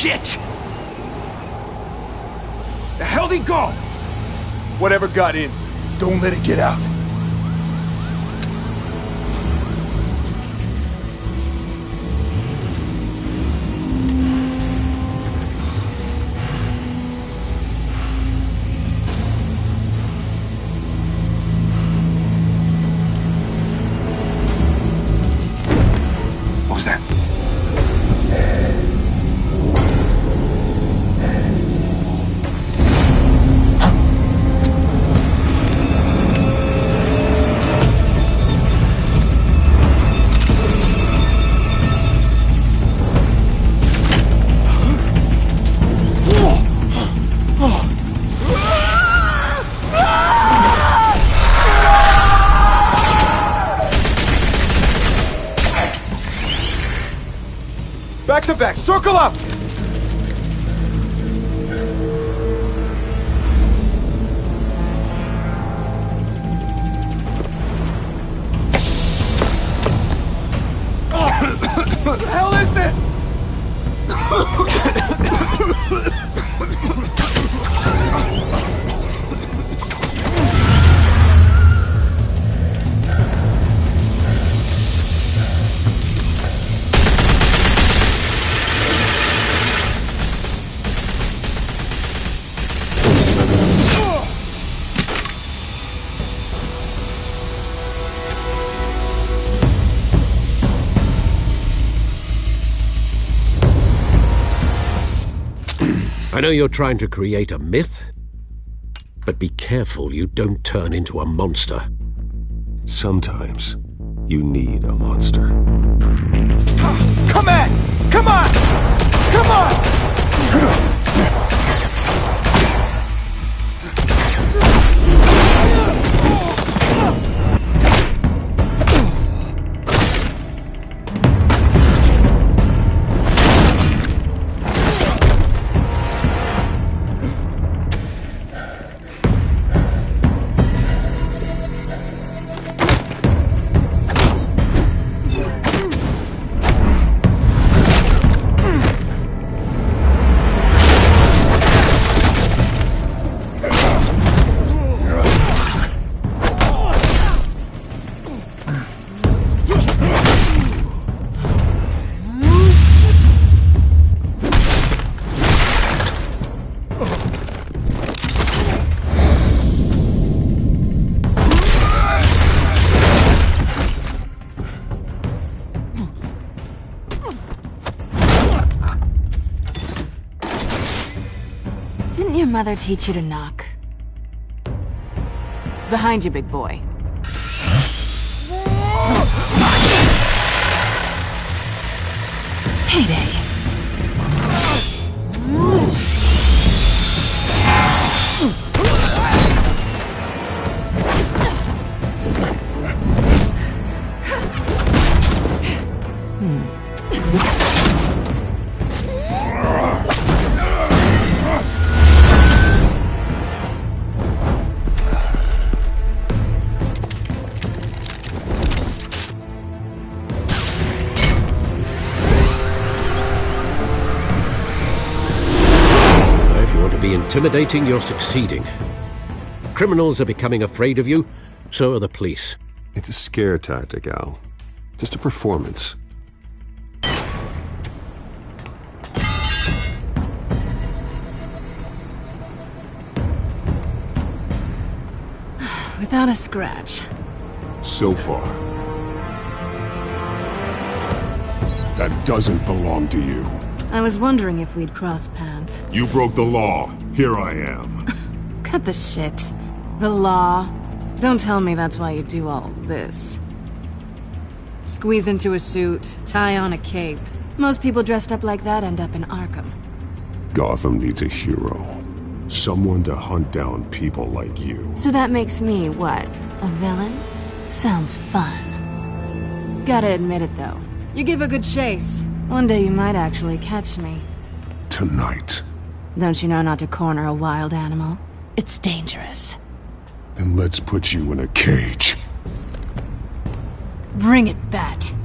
Shit! The hell'd he go? Whatever got in. Don't let it get out. What was that? Back to back, circle up! What the hell is this? I know you're trying to create a myth, but be careful you don't turn into a monster. Sometimes you need a monster. Come on! Come on! Come on! Didn't your mother teach you to knock? Behind you, big boy. Heyday. Intimidating, you're succeeding. Criminals are becoming afraid of you, so are the police. It's a scare tactic, Al. Just a performance. Without a scratch. So far. That doesn't belong to you. I was wondering if we'd cross paths. You broke the law. Here I am. Cut the shit. The law. Don't tell me that's why you do all this. Squeeze into a suit, tie on a cape. Most people dressed up like that end up in Arkham. Gotham needs a hero. Someone to hunt down people like you. So that makes me, what, a villain? Sounds fun. Gotta admit it, though. You give a good chase. One day you might actually catch me. Tonight. Don't you know not to corner a wild animal? It's dangerous. Then let's put you in a cage. Bring it, Bat.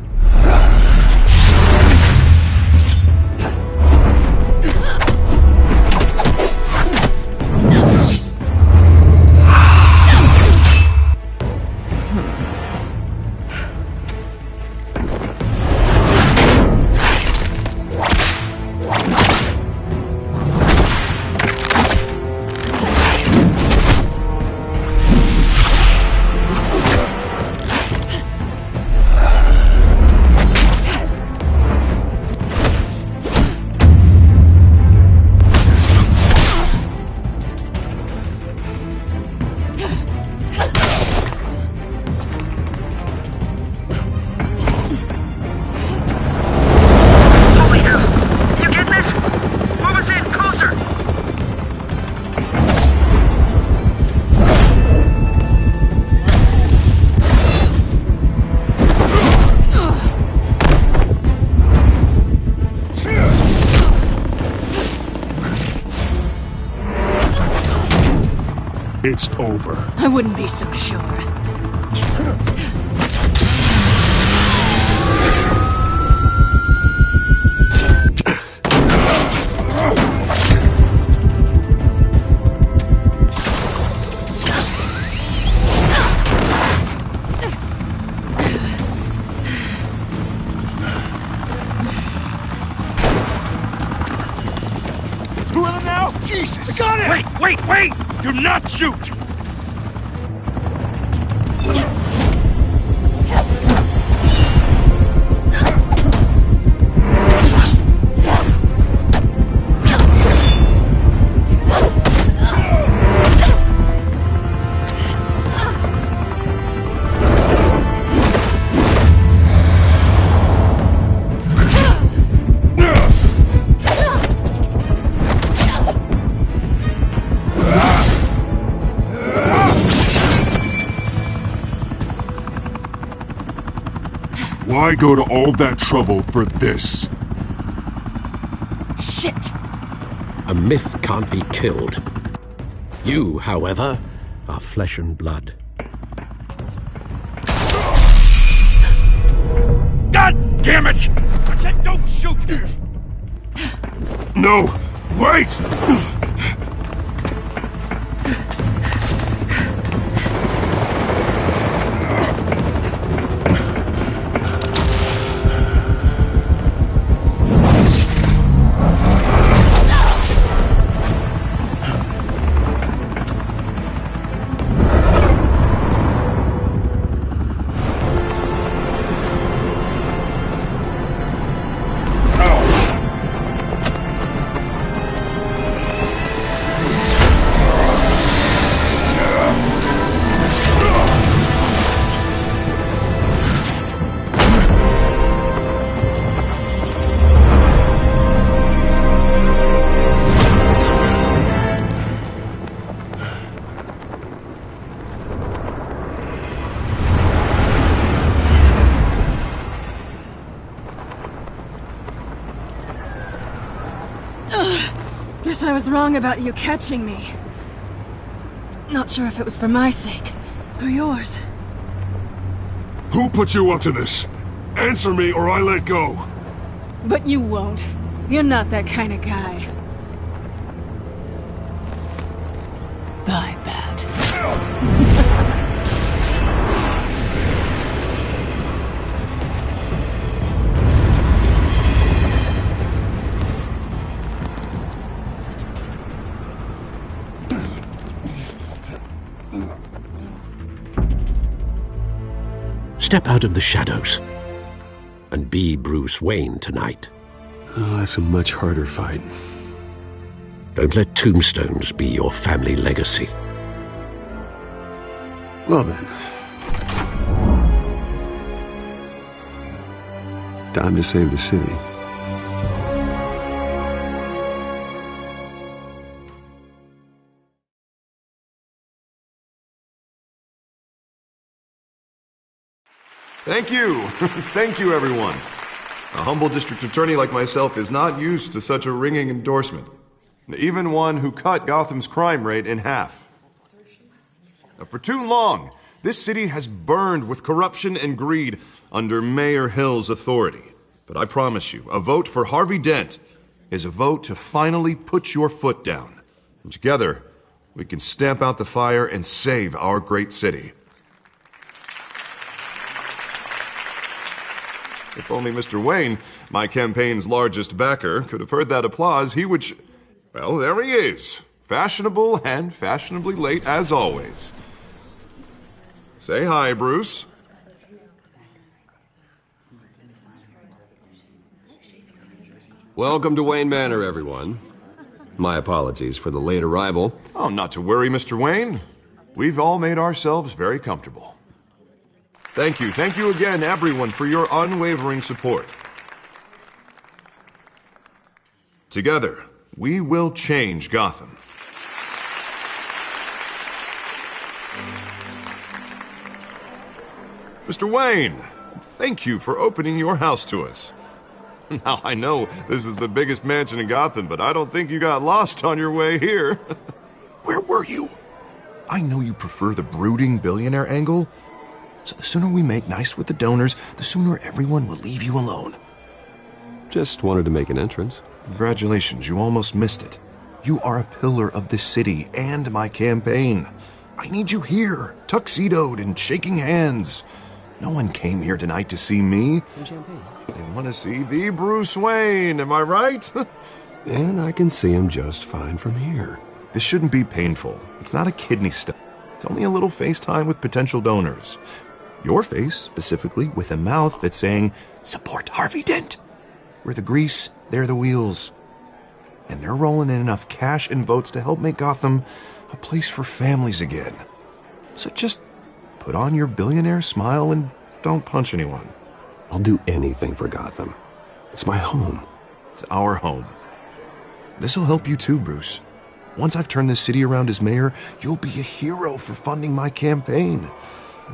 It's over. I wouldn't be so sure. Two of them now? Jesus! I got it! Wait! Do not shoot! Why go to all that trouble for this? Shit! A myth can't be killed. You, however, are flesh and blood. God damn it! I said don't shoot! No! Wait! Guess I was wrong about you catching me. Not sure if it was for my sake, or yours. Who put you up to this? Answer me or I let go. But you won't. You're not that kind of guy. Bye, Bat. Step out of the shadows and be Bruce Wayne tonight. Oh, that's a much harder fight. Don't let tombstones be your family legacy. Well then. Time to save the city. Thank you. Thank you, everyone. A humble district attorney like myself is not used to such a ringing endorsement. Even one who cut Gotham's crime rate in half. For too long, this city has burned with corruption and greed under Mayor Hill's authority. But I promise you, a vote for Harvey Dent is a vote to finally put your foot down. And together, we can stamp out the fire and save our great city. If only Mr. Wayne, my campaign's largest backer, could have heard that applause, he would well, there he is. Fashionable and fashionably late as always. Say hi, Bruce. Welcome to Wayne Manor, everyone. My apologies for the late arrival. Oh, not to worry, Mr. Wayne. We've all made ourselves very comfortable. Thank you again, everyone, for your unwavering support. Together, we will change Gotham. Mr. Wayne, thank you for opening your house to us. Now, I know this is the biggest mansion in Gotham, but I don't think you got lost on your way here. Where were you? I know you prefer the brooding billionaire angle, so the sooner we make nice with the donors, the sooner everyone will leave you alone. Just wanted to make an entrance. Congratulations, you almost missed it. You are a pillar of this city and my campaign. I need you here, tuxedoed and shaking hands. No one came here tonight to see me. Some champagne. They want to see the Bruce Wayne, am I right? And I can see him just fine from here. This shouldn't be painful. It's not a kidney stone. It's only a little FaceTime with potential donors. Your face, specifically, with a mouth that's saying, support Harvey Dent. We're the grease, they're the wheels. And they're rolling in enough cash and votes to help make Gotham a place for families again. So just put on your billionaire smile and don't punch anyone. I'll do anything for Gotham. It's my home. It's our home. This'll help you too, Bruce. Once I've turned this city around as mayor, you'll be a hero for funding my campaign.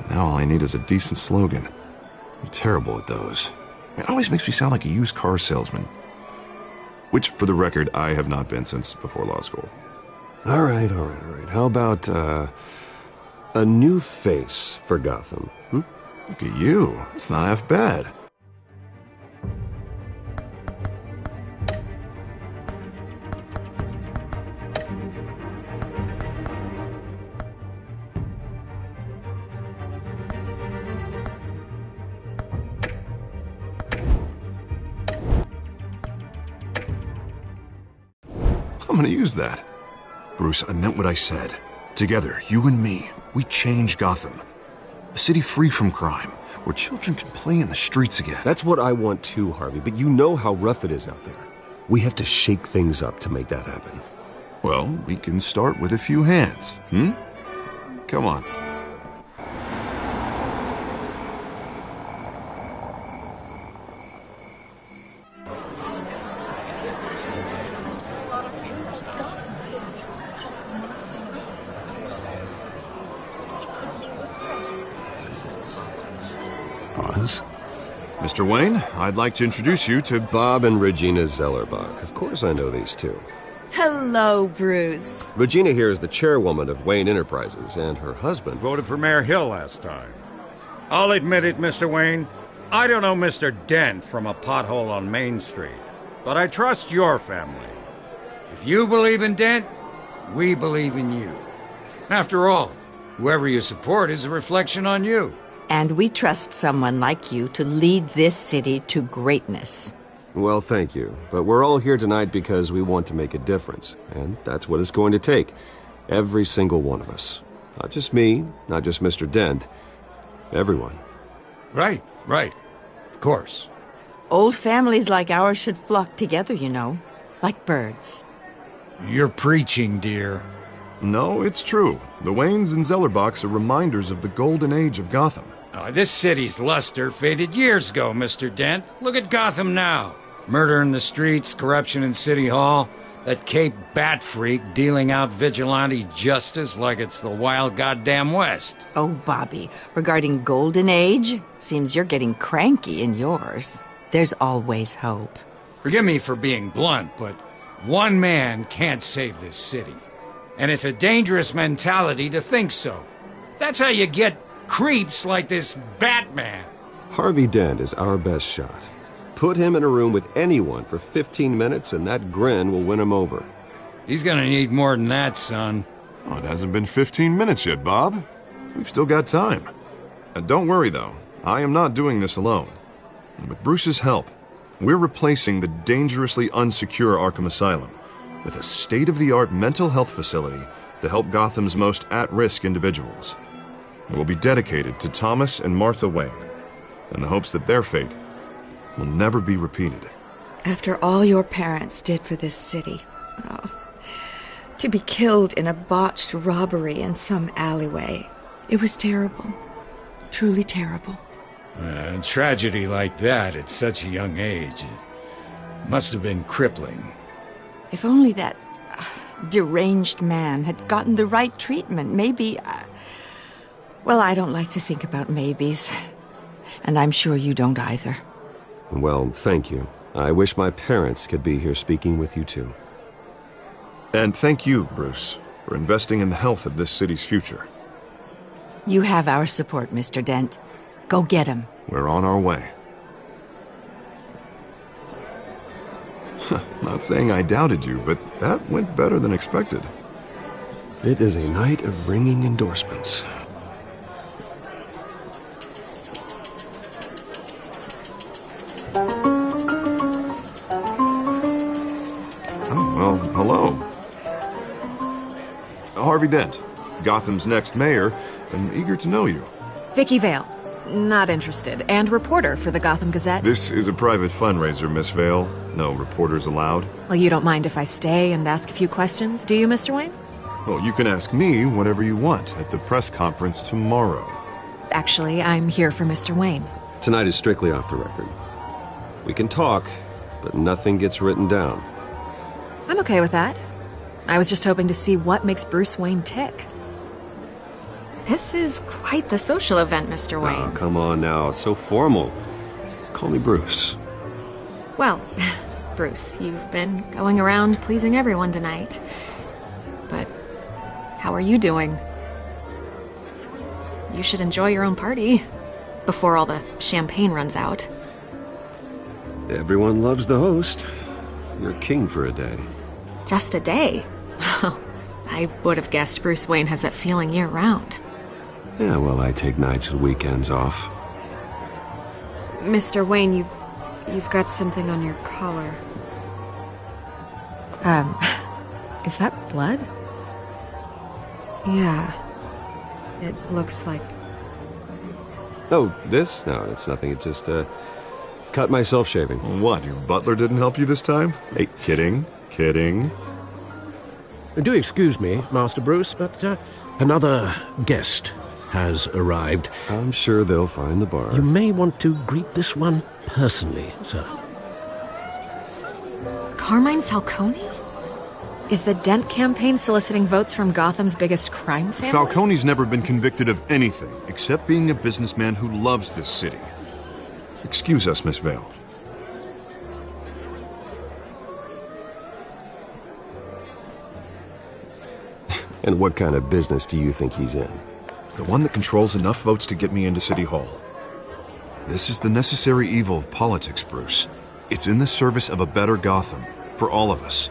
Now all I need is a decent slogan. I'm terrible at those. It always makes me sound like a used car salesman. Which, for the record, I have not been since before law school. All right. How about, a new face for Gotham? Look at you. It's not half bad. I'm gonna use that. Bruce, I meant what I said. Together, you and me, we change Gotham. A city free from crime, where children can play in the streets again. That's what I want too, Harvey, but you know how rough it is out there. We have to shake things up to make that happen. Well, we can start with a few hands, Come on. Mr. Wayne, I'd like to introduce you to Bob and Regina Zellerbach. Of course I know these two. Hello, Bruce. Regina here is the chairwoman of Wayne Enterprises, and her husband Voted for Mayor Hill last time. I'll admit it, Mr. Wayne. I don't know Mr. Dent from a pothole on Main Street, but I trust your family. If you believe in Dent, we believe in you. After all, whoever you support is a reflection on you. And we trust someone like you to lead this city to greatness. Well, thank you. But we're all here tonight because we want to make a difference. And that's what it's going to take. Every single one of us. Not just me, not just Mr. Dent. Everyone. Right. Of course. Old families like ours should flock together, you know. Like birds. You're preaching, dear. No, it's true. The Waynes and Zellerbachs are reminders of the golden age of Gotham. This city's luster faded years ago, Mr. Dent. Look at Gotham now. Murder in the streets, corruption in City Hall, that Cape Bat freak dealing out vigilante justice like it's the wild goddamn West. Oh, Bobby, regarding Golden Age, seems you're getting cranky in yours. There's always hope. Forgive me for being blunt, but one man can't save this city. And it's a dangerous mentality to think so. That's how you get creeps like this Batman. Harvey Dent is our best shot. Put him in a room with anyone for 15 minutes and that grin will win him over. He's gonna need more than that, son. Oh, it hasn't been 15 minutes yet, Bob. We've still got time. Don't worry, though. I am not doing this alone. And with Bruce's help, we're replacing the dangerously unsecure Arkham Asylum with a state-of-the-art mental health facility to help Gotham's most at-risk individuals. It will be dedicated to Thomas and Martha Wayne, in the hopes that their fate will never be repeated. After all your parents did for this city, to be killed in a botched robbery in some alleyway, it was terrible. Truly terrible. A tragedy like that at such a young age, it must have been crippling. If only that deranged man had gotten the right treatment, maybe... well, I don't like to think about maybes. And I'm sure you don't either. Well, thank you. I wish my parents could be here speaking with you too. And thank you, Bruce. for investing in the health of this city's future. You have our support, Mr. Dent. Go get him. We're on our way. Not saying I doubted you, but that went better than expected. It is a night of ringing endorsements. Oh, well, hello. Harvey Dent, Gotham's next mayor, and eager to know you. Vicky Vale. Not interested. And reporter for the Gotham Gazette. This is a private fundraiser, Miss Vale. No reporters allowed. Well, you don't mind if I stay and ask a few questions, do you, Mr. Wayne? Well, you can ask me whatever you want at the press conference tomorrow. Actually, I'm here for Mr. Wayne. Tonight is strictly off the record. We can talk, but nothing gets written down. I'm okay with that. I was just hoping to see what makes Bruce Wayne tick. This is quite the social event, Mr. Wayne. Oh, come on now. It's so formal. Call me Bruce. Well, Bruce, you've been going around pleasing everyone tonight. But how are you doing? You should enjoy your own party before all the champagne runs out. Everyone loves the host. You're king for a day. Just a day? I would have guessed Bruce Wayne has that feeling year-round. Yeah, well, I take nights and weekends off. Mr. Wayne, you've got something on your collar. Is that blood? Yeah. It looks like... Oh, this? No, it's nothing. It just, cut myself shaving. What, your butler didn't help you this time? Hey, kidding. Do excuse me, Master Bruce, but another guest has arrived. I'm sure they'll find the bar. You may want to greet this one personally, sir. Carmine Falcone? Is the Dent campaign soliciting votes from Gotham's biggest crime family? Falcone's never been convicted of anything except being a businessman who loves this city. Excuse us, Miss Vale. And what kind of business do you think he's in? The one that controls enough votes to get me into City Hall. This is the necessary evil of politics, Bruce. It's in the service of a better Gotham, for all of us.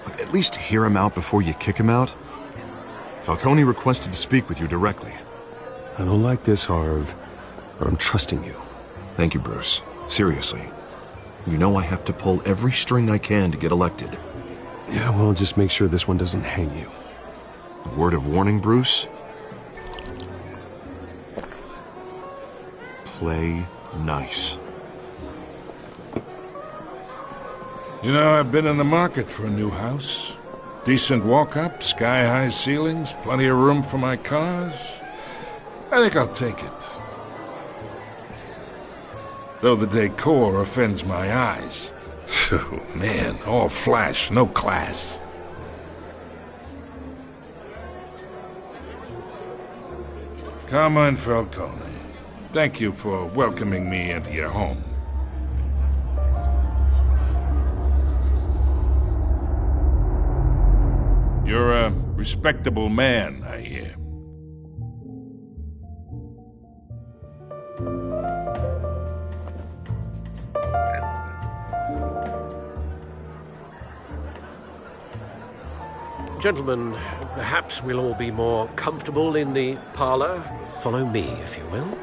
Look, at least hear him out before you kick him out. Falcone requested to speak with you directly. I don't like this, Harv, but I'm trusting you. Thank you, Bruce. Seriously. You know I have to pull every string I can to get elected. Yeah, well, just make sure this one doesn't hang you. A word of warning, Bruce? Play nice. You know, I've been in the market for a new house. Decent walk-up, sky-high ceilings, plenty of room for my cars. I think I'll take it. Though the decor offends my eyes. Oh, man, all flash, no class. Carmine Falcone, thank you for welcoming me into your home. You're a respectable man, I hear. Gentlemen, perhaps we'll all be more comfortable in the parlor. Follow me, if you will.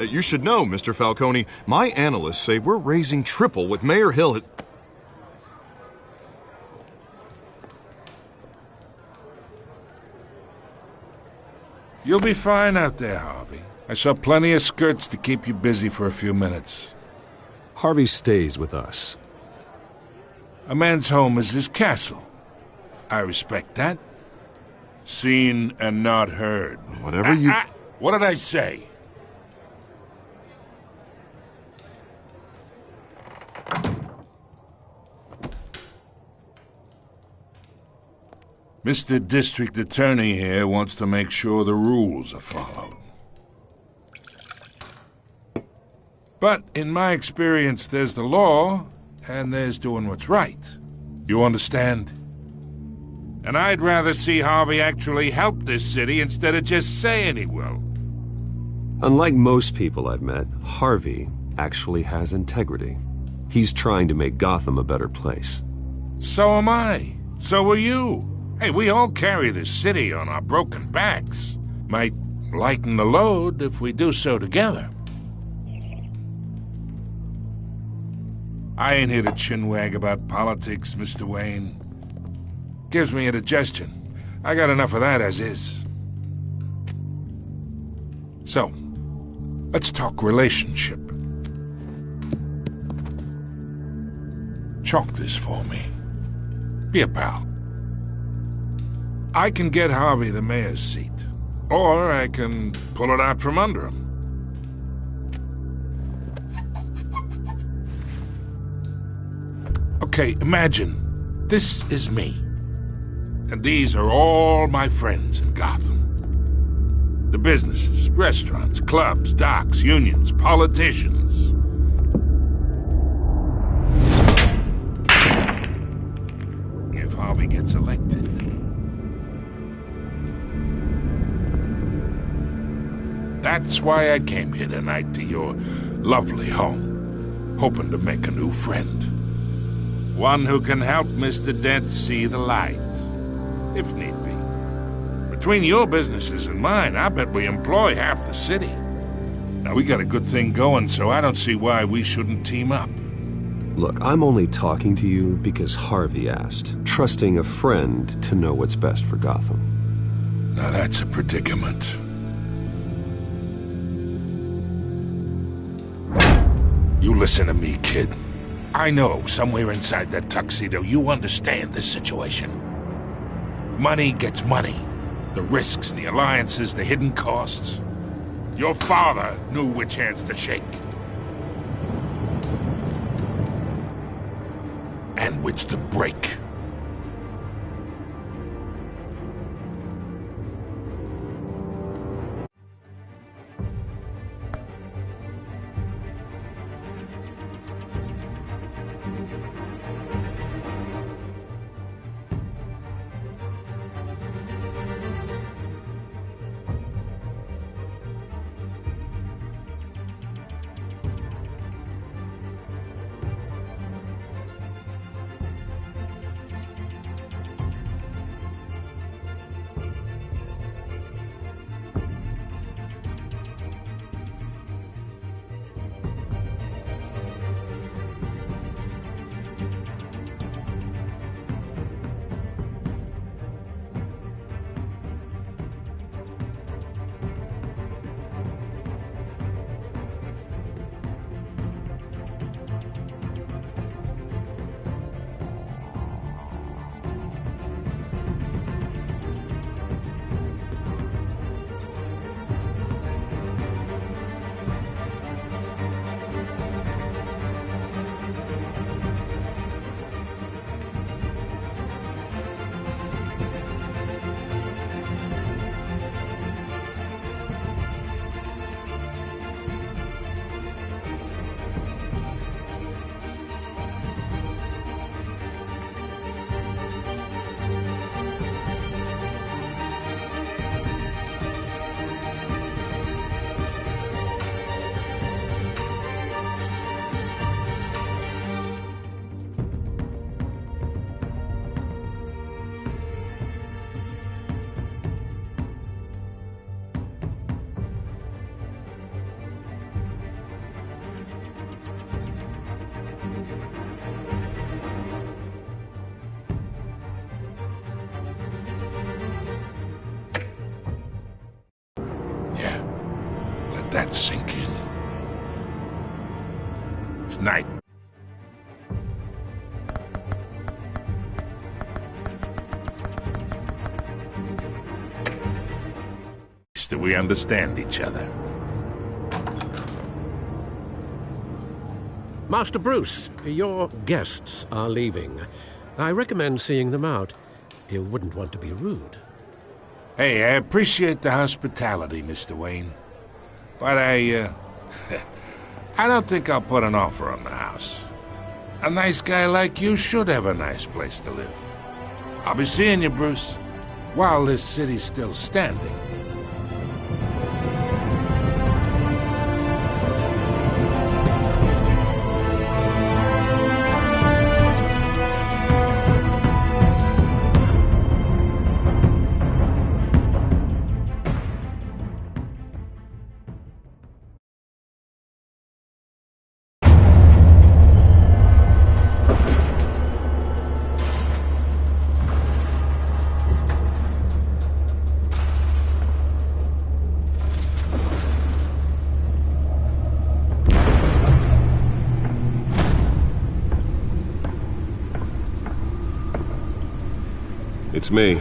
You should know, Mr. Falcone, my analysts say we're raising triple with Mayor Hill. You'll be fine out there, Harvey. I saw plenty of skirts to keep you busy for a few minutes. Harvey stays with us. A man's home is his castle. I respect that. Seen and not heard. Whatever you... What did I say? Mr. District Attorney here wants to make sure the rules are followed. But in my experience, there's the law, and there's doing what's right. You understand? And I'd rather see Harvey actually help this city instead of just saying he will. Unlike most people I've met, Harvey actually has integrity. He's trying to make Gotham a better place. So am I. So are you. Hey, we all carry this city on our broken backs. Might lighten the load if we do so together. I ain't here to chinwag about politics, Mr. Wayne. Gives me indigestion. I got enough of that as is. So, let's talk relationship. Chalk this for me. Be a pal. I can get Harvey the mayor's seat, or I can pull it out from under him. Okay, imagine this is me, and these are all my friends in Gotham. The businesses, restaurants, clubs, docks, unions, politicians. If Harvey gets elected, that's why I came here tonight to your lovely home, hoping to make a new friend. One who can help Mr. Dent see the light, if need be. Between your businesses and mine, I bet we employ half the city. Now, we got a good thing going, so I don't see why we shouldn't team up. Look, I'm only talking to you because Harvey asked, trusting a friend to know what's best for Gotham. Now that's a predicament. You listen to me, kid. I know somewhere inside that tuxedo you understand this situation. Money gets money. The risks, the alliances, the hidden costs. Your father knew which hands to shake. And which to break. That sink in. It's night. that we understand each other. Master Bruce, your guests are leaving. I recommend seeing them out. You wouldn't want to be rude. Hey, I appreciate the hospitality, Mr. Wayne. But I don't think I'll put an offer on the house. A nice guy like you should have a nice place to live. I'll be seeing you, Bruce, while this city's still standing. It's me.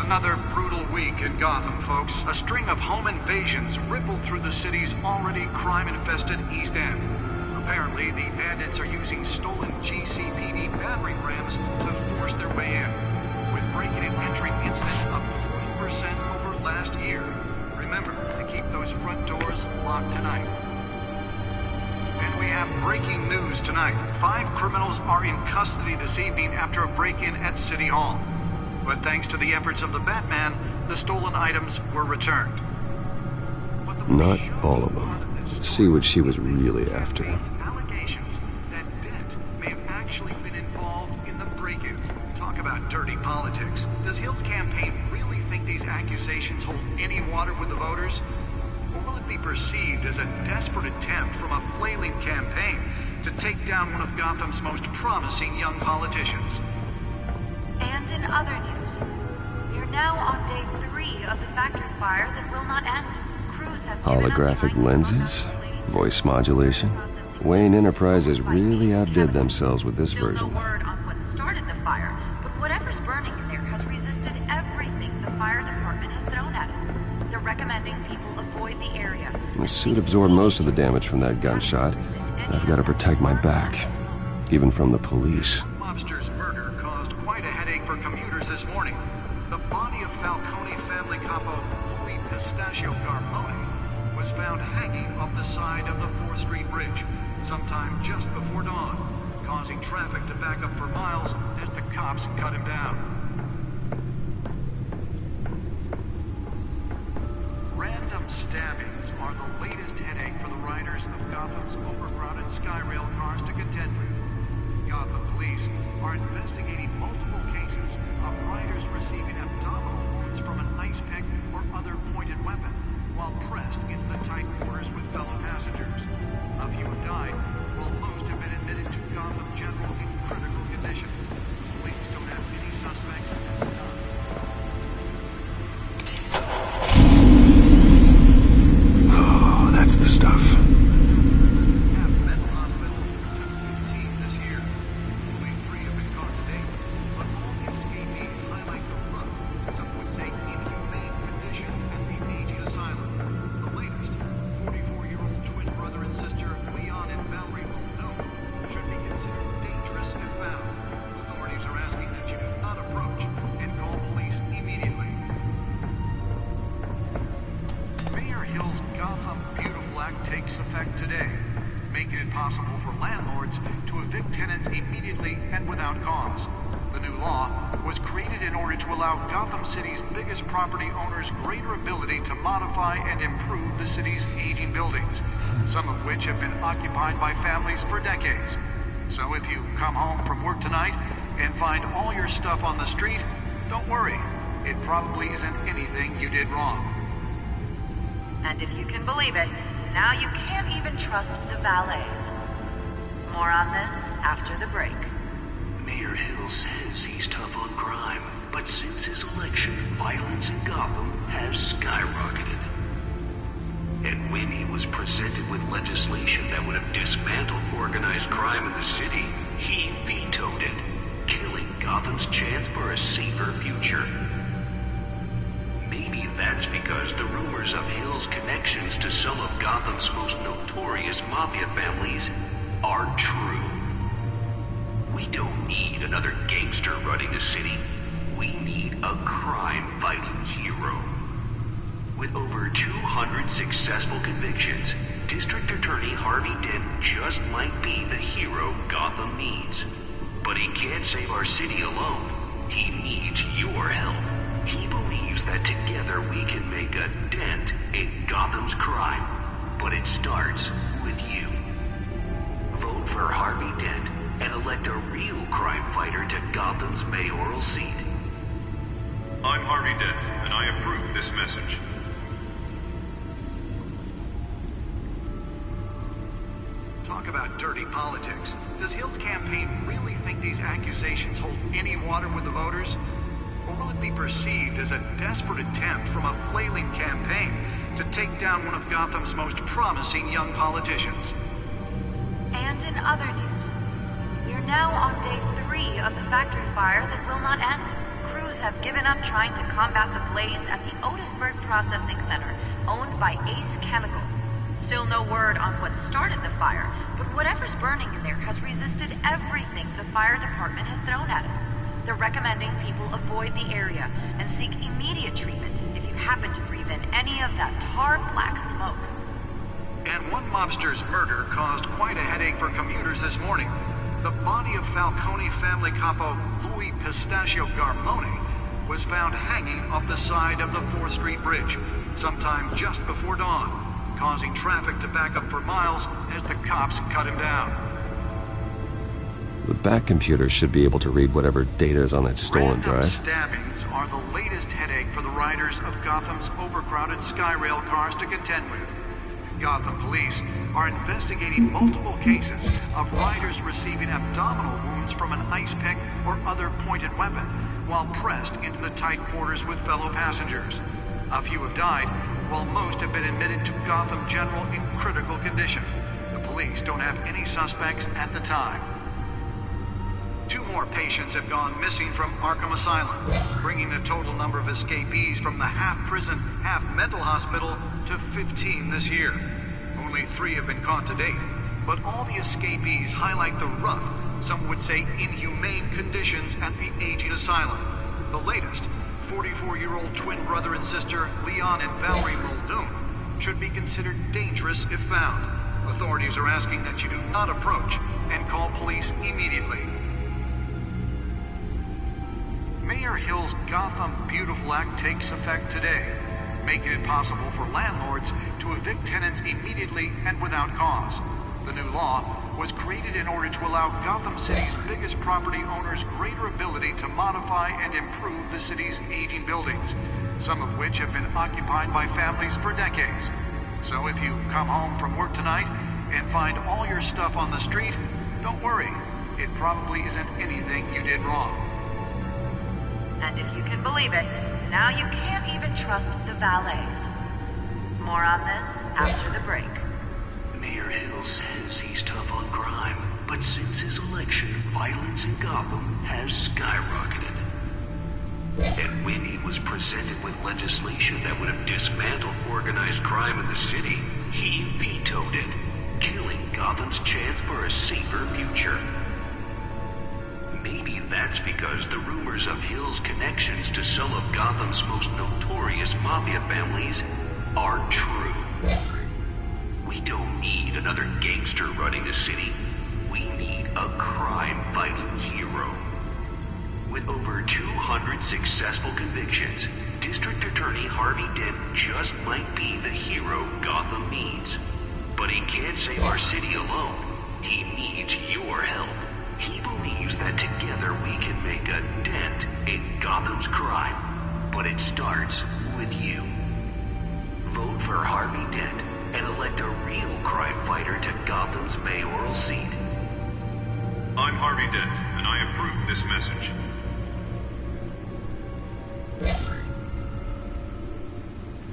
Another brutal week in Gotham, folks. A string of home invasions rippled through the city's already crime-infested East End. Apparently, the bandits are using stolen GCPD battering rams to force their way in, with break-in and entry incidents up 40% over last year. Remember to keep those front doors locked tonight. And we have breaking news tonight. 5 criminals are in custody this evening after a break-in at City Hall. But thanks to the efforts of the Batman, the stolen items were returned. Not all of them. Let's see what she was really after. Allegations that Dent may have actually been involved in the break-in. Talk about dirty politics. Does Hill's campaign really think these accusations hold any water with the voters? Or will it be perceived as a desperate attempt from a flailing campaign to take down one of Gotham's most promising young politicians? And in other news, we are now on day 3 of the factory fire that will not end. Crews have Holographic lenses? Voice modulation? Wayne Enterprises really outdid themselves with this version. Still no word on what started the fire, but whatever's burning in there has resisted everything the fire department has thrown at it. They're recommending people avoid the area. The suit absorbed most of the damage from that gunshot, and I've got to protect my back, even from the police. Mobster's murder caused quite a headache for commuters this morning. The body of Falcone family capo Louis Pistachio Garmone was found hanging off the side of the 4th Street Bridge sometime just before dawn, causing traffic to back up for miles as the cops cut him down. Random stabbings are the latest headache for the riders of Gotham's overcrowded Skyrail cars to contend with. Gotham police are investigating multiple cases of riders receiving abdominal wounds from an ice pick or other pointed weapon while pressed into the tight quarters with fellow passengers. A few have died, while most have been admitted to Gotham General in critical condition. Police don't have any suspects at the time. Oh, that's the stuff. Takes effect today, making it possible for landlords to evict tenants immediately and without cause. The new law was created in order to allow Gotham City's biggest property owners greater ability to modify and improve the city's aging buildings, some of which have been occupied by families for decades. So if you come home from work tonight and find all your stuff on the street, don't worry. It probably isn't anything you did wrong. And if you can believe it, now you can't even trust the valets. More on this after the break. Mayor Hill says he's tough on crime, but since his election, violence in Gotham has skyrocketed. And when he was presented with legislation that would have dismantled organized crime in the city, he vetoed it, killing Gotham's chance for a safer future. Maybe that's because the rumors of Hill's connections to some of Gotham's most notorious mafia families are true. We don't need another gangster running the city. We need a crime-fighting hero. With over 200 successful convictions, District Attorney Harvey Dent just might be the hero Gotham needs. But he can't save our city alone. He needs your help. He believes that together we can make a dent in Gotham's crime. But it starts with you. Vote for Harvey Dent and elect a real crime fighter to Gotham's mayoral seat. I'm Harvey Dent, and I approve this message. Talk about dirty politics. Does Hill's campaign really think these accusations hold any water with the voters? Or will it be perceived as a desperate attempt from a flailing campaign to take down one of Gotham's most promising young politicians? And in other news, we're now on day 3 of the factory fire that will not end. Crews have given up trying to combat the blaze at the Otisburg Processing Center, owned by Ace Chemical. Still no word on what started the fire, but whatever's burning in there has resisted everything the fire department has thrown at it. They're recommending people avoid the area and seek immediate treatment if you happen to breathe in any of that tar black smoke. And one mobster's murder caused quite a headache for commuters this morning. The body of Falcone family capo Louis Pistachio Garmone was found hanging off the side of the 4th Street Bridge sometime just before dawn, causing traffic to back up for miles as the cops cut him down. The back computer should be able to read whatever data is on that stolen drive. Stabbings are the latest headache for the riders of Gotham's overcrowded Skyrail cars to contend with. Gotham police are investigating multiple cases of riders receiving abdominal wounds from an ice pick or other pointed weapon while pressed into the tight quarters with fellow passengers. A few have died, while most have been admitted to Gotham General in critical condition. The police don't have any suspects at the time. 2 more patients have gone missing from Arkham Asylum, bringing the total number of escapees from the half-prison, half-mental hospital to 15 this year. Only 3 have been caught to date, but all the escapees highlight the rough, some would say inhumane conditions at the aging asylum. The latest, 44-year-old twin brother and sister Leon and Valerie Muldoon, should be considered dangerous if found. Authorities are asking that you do not approach and call police immediately. Mayor Hill's Gotham Beautiful Act takes effect today, making it possible for landlords to evict tenants immediately and without cause. The new law was created in order to allow Gotham City's biggest property owners greater ability to modify and improve the city's aging buildings, some of which have been occupied by families for decades. So if you come home from work tonight and find all your stuff on the street, don't worry. It probably isn't anything you did wrong. And if you can believe it, now you can't even trust the valets. More on this after the break. Mayor Hill says he's tough on crime, but since his election, violence in Gotham has skyrocketed. And when he was presented with legislation that would have dismantled organized crime in the city, he vetoed it, killing Gotham's chance for a safer future. Maybe that's because the rumors of Hill's connections to some of Gotham's most notorious mafia families are true. We don't need another gangster running the city. We need a crime-fighting hero. With over 200 successful convictions, District Attorney Harvey Dent just might be the hero Gotham needs. But he can't save our city alone. He needs your help. He believes that together we can make a dent in Gotham's crime. But it starts with you. Vote for Harvey Dent and elect a real crime fighter to Gotham's mayoral seat. I'm Harvey Dent, and I approve this message.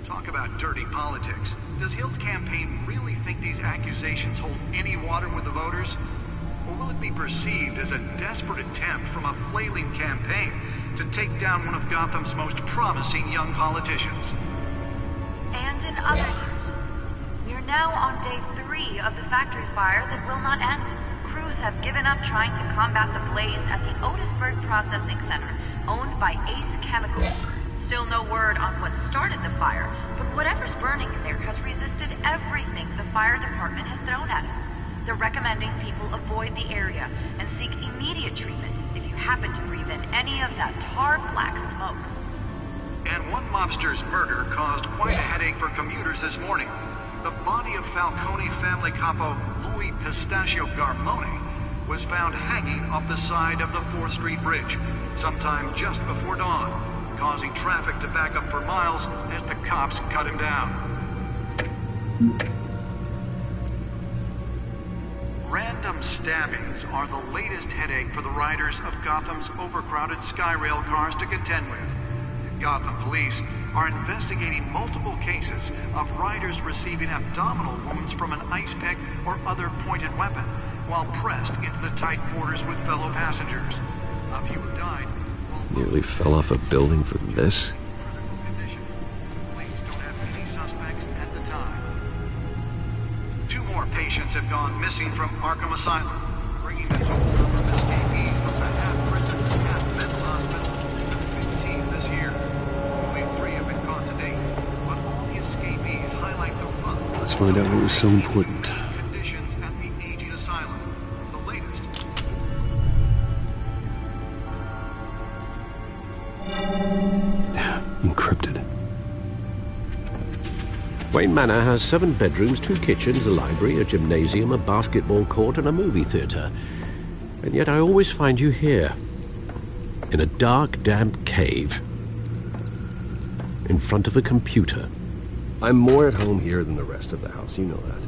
Talk about dirty politics. Does Hill's campaign really think these accusations hold any water with the voters? Or will it be perceived as a desperate attempt from a flailing campaign to take down one of Gotham's most promising young politicians? And in other news, we are now on day 3 of the factory fire that will not end. Crews have given up trying to combat the blaze at the Otisburg Processing Center, owned by Ace Chemical. Still no word on what started the fire, but whatever's burning in there has resisted everything the fire department has thrown at it. They're recommending people avoid the area and seek immediate treatment if you happen to breathe in any of that tar-black smoke. And one mobster's murder caused quite a headache for commuters this morning. The body of Falcone family capo Louis Pistachio Garmone was found hanging off the side of the 4th Street Bridge sometime just before dawn, causing traffic to back up for miles as the cops cut him down. Random stabbings are the latest headache for the riders of Gotham's overcrowded Skyrail cars to contend with. Gotham police are investigating multiple cases of riders receiving abdominal wounds from an ice pick or other pointed weapon while pressed into the tight quarters with fellow passengers. A few have died. Nearly fell off a building for this? Police don't have any suspects at the time. 2 more patients have gone missing from Arkham Asylum, bringing the total number of escapees from the half-prison, half-mental hospital to 15 this year. Only 3 have been caught to date, but all the escapees highlight the rough. Let's find out what was so important. Conditions at the aging asylum. The latest. Encrypted. Wayne Manor has 7 bedrooms, 2 kitchens, a library, a gymnasium, a basketball court, and a movie theater. And yet I always find you here, in a dark, damp cave, in front of a computer. I'm more at home here than the rest of the house, you know that.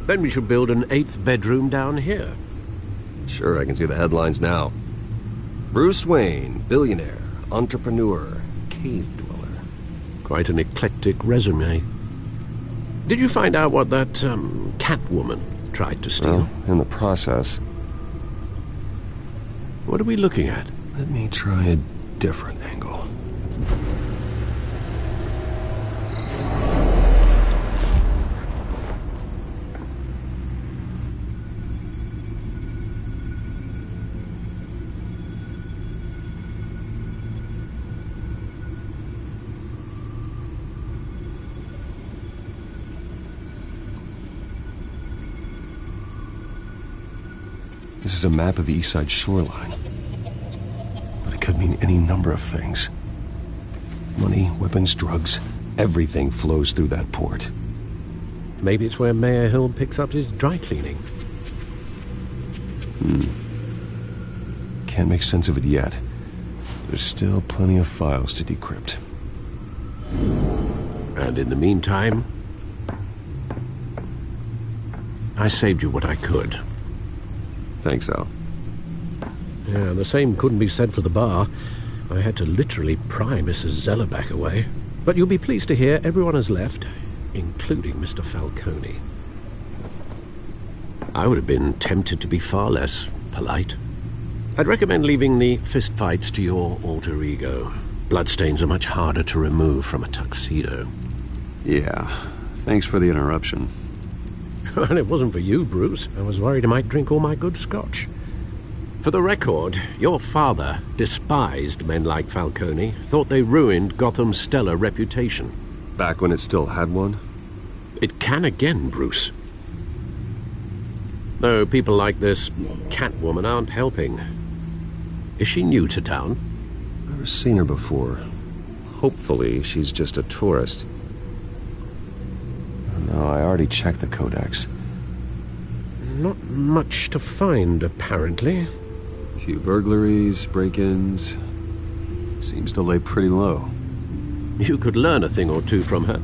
Then we should build an 8th bedroom down here. Sure, I can see the headlines now. Bruce Wayne, billionaire, entrepreneur, cave dweller. Quite an eclectic resume. Did you find out what that, Catwoman tried to steal? Well, in the process. What are we looking at? Let me try a different angle. This is a map of the East Side shoreline. But it could mean any number of things. Money, weapons, drugs, everything flows through that port. Maybe it's where Mayor Hill picks up his dry cleaning. Can't make sense of it yet. There's still plenty of files to decrypt. And in the meantime, I saved you what I could. Thanks, Al. Yeah, the same couldn't be said for the bar. I had to literally pry Mrs. Zellerback away. But you'll be pleased to hear everyone has left, including Mr. Falcone. I would have been tempted to be far less polite. I'd recommend leaving the fistfights to your alter ego. Bloodstains are much harder to remove from a tuxedo. Yeah, thanks for the interruption. And it wasn't for you, Bruce. I was worried I might drink all my good scotch. For the record, your father despised men like Falcone, thought they ruined Gotham's stellar reputation. Back when it still had one? It can again, Bruce. Though people like this Catwoman aren't helping. Is she new to town? Never seen her before. Hopefully, she's just a tourist. No, I already checked the codex. Not much to find, apparently. few burglaries, break-ins. Seems to lay pretty low. You could learn a thing or two from her.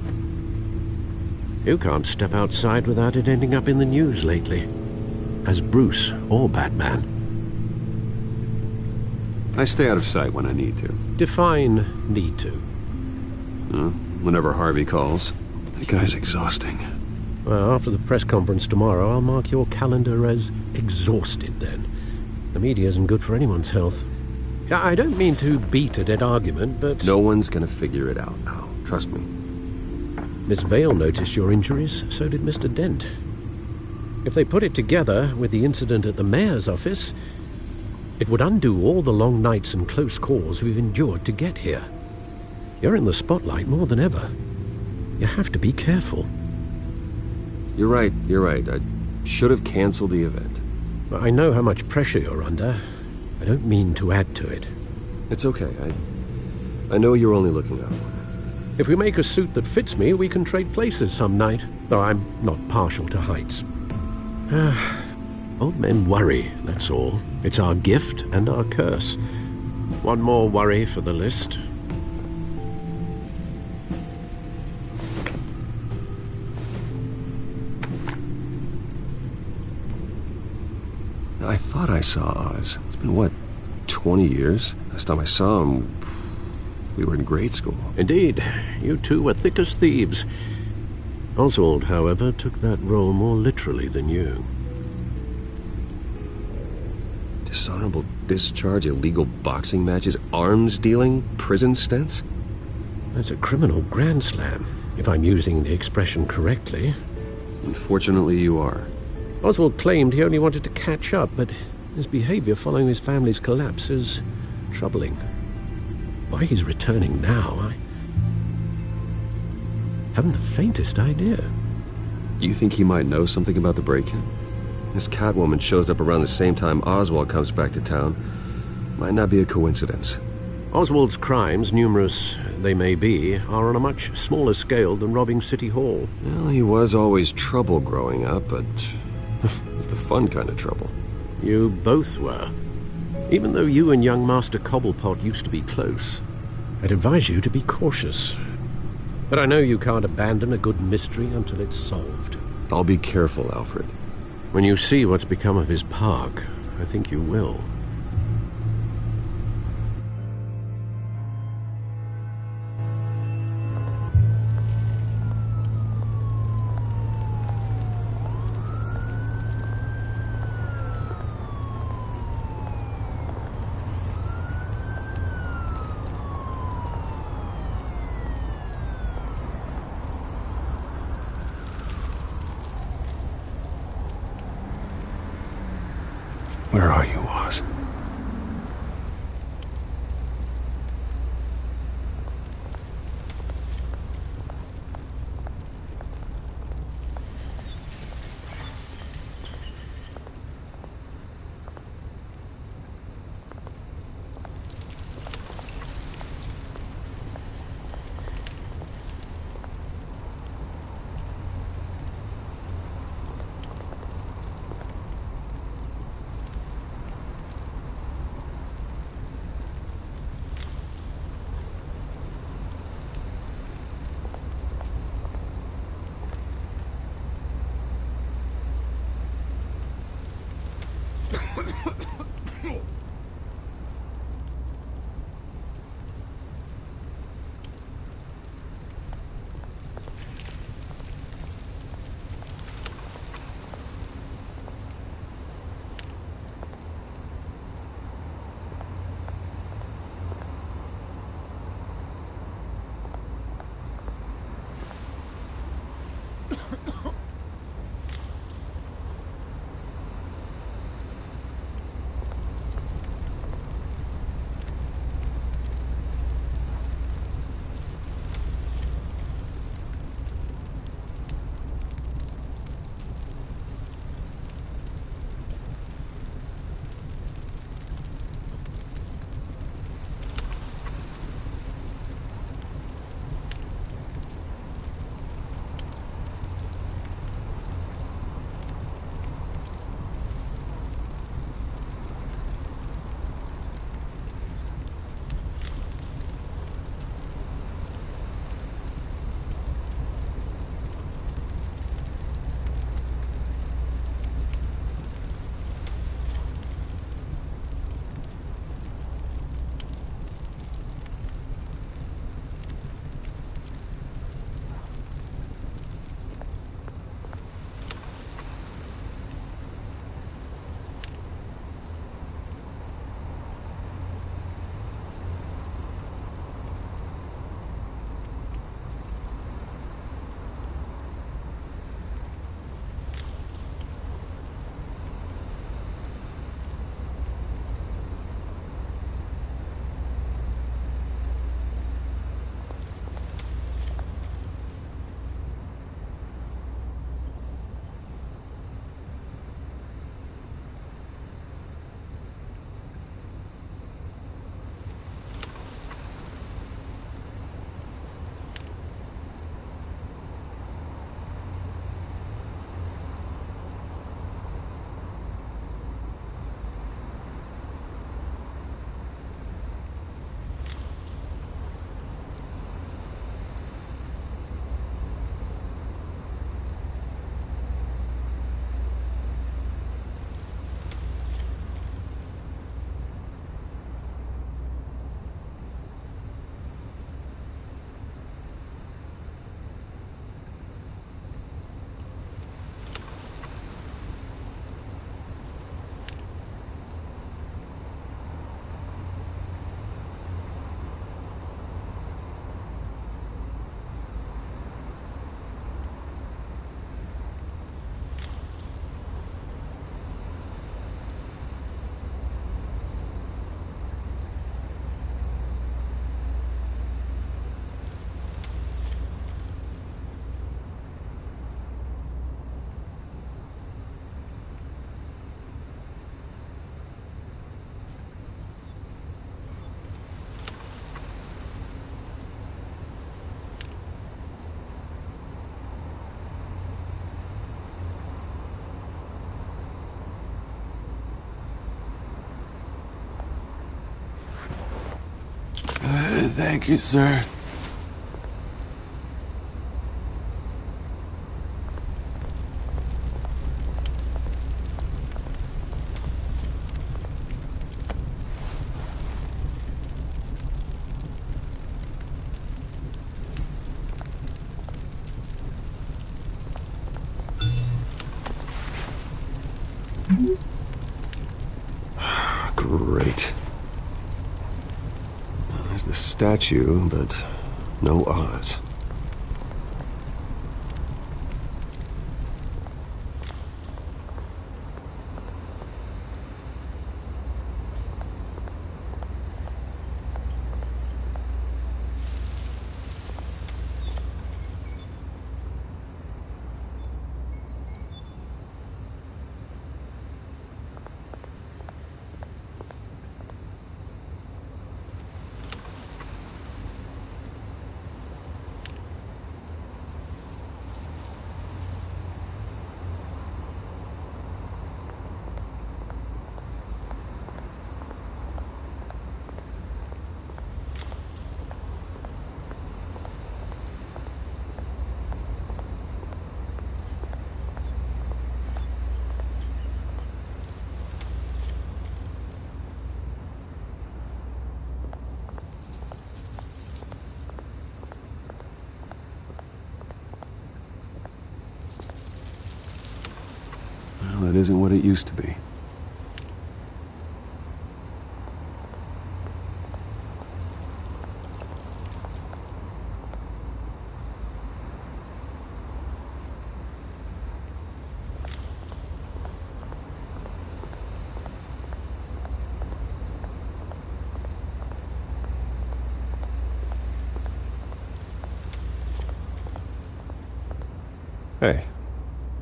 You can't step outside without it ending up in the news lately. As Bruce or Batman. I stay out of sight when I need to. Define need to. Whenever Harvey calls. That guy's exhausting. Well, after the press conference tomorrow, I'll mark your calendar as exhausted then. The media isn't good for anyone's health. I don't mean to beat a dead argument, but... No one's gonna figure it out now. Trust me. Miss Vale noticed your injuries, so did Mr. Dent. If they put it together with the incident at the mayor's office, it would undo all the long nights and close calls we've endured to get here. You're in the spotlight more than ever. You have to be careful. You're right. I should have canceled the event. I know how much pressure you're under. I don't mean to add to it. It's okay. I know you're only looking out for me. If we make a suit that fits me, we can trade places some night. Though I'm not partial to heights. Old men worry, that's all. It's our gift and our curse. One more worry for the list. I thought I saw Oz. It's been, what, 20 years? Last time I saw him, we were in grade school. Indeed. You two were thick as thieves. Oswald, however, took that role more literally than you. Dishonorable discharge, illegal boxing matches, arms dealing, prison stints? That's a criminal grand slam, if I'm using the expression correctly. Unfortunately, you are. Oswald claimed he only wanted to catch up, but his behavior following his family's collapse is troubling. Why he's returning now, I haven't the faintest idea. Do you think he might know something about the break-in? This Catwoman shows up around the same time Oswald comes back to town. Might not be a coincidence. Oswald's crimes, numerous they may be, are on a much smaller scale than robbing City Hall. Well, he was always trouble growing up, but it was the fun kind of trouble. You both were. Even though you and young Master Cobblepot used to be close, I'd advise you to be cautious. But I know you can't abandon a good mystery until it's solved. I'll be careful, Alfred. When you see what's become of his park, I think you will. Where are you, Oz? Thank you, sir. Great. There's the statue, but no Oz. Well, that isn't what it used to be. Hey.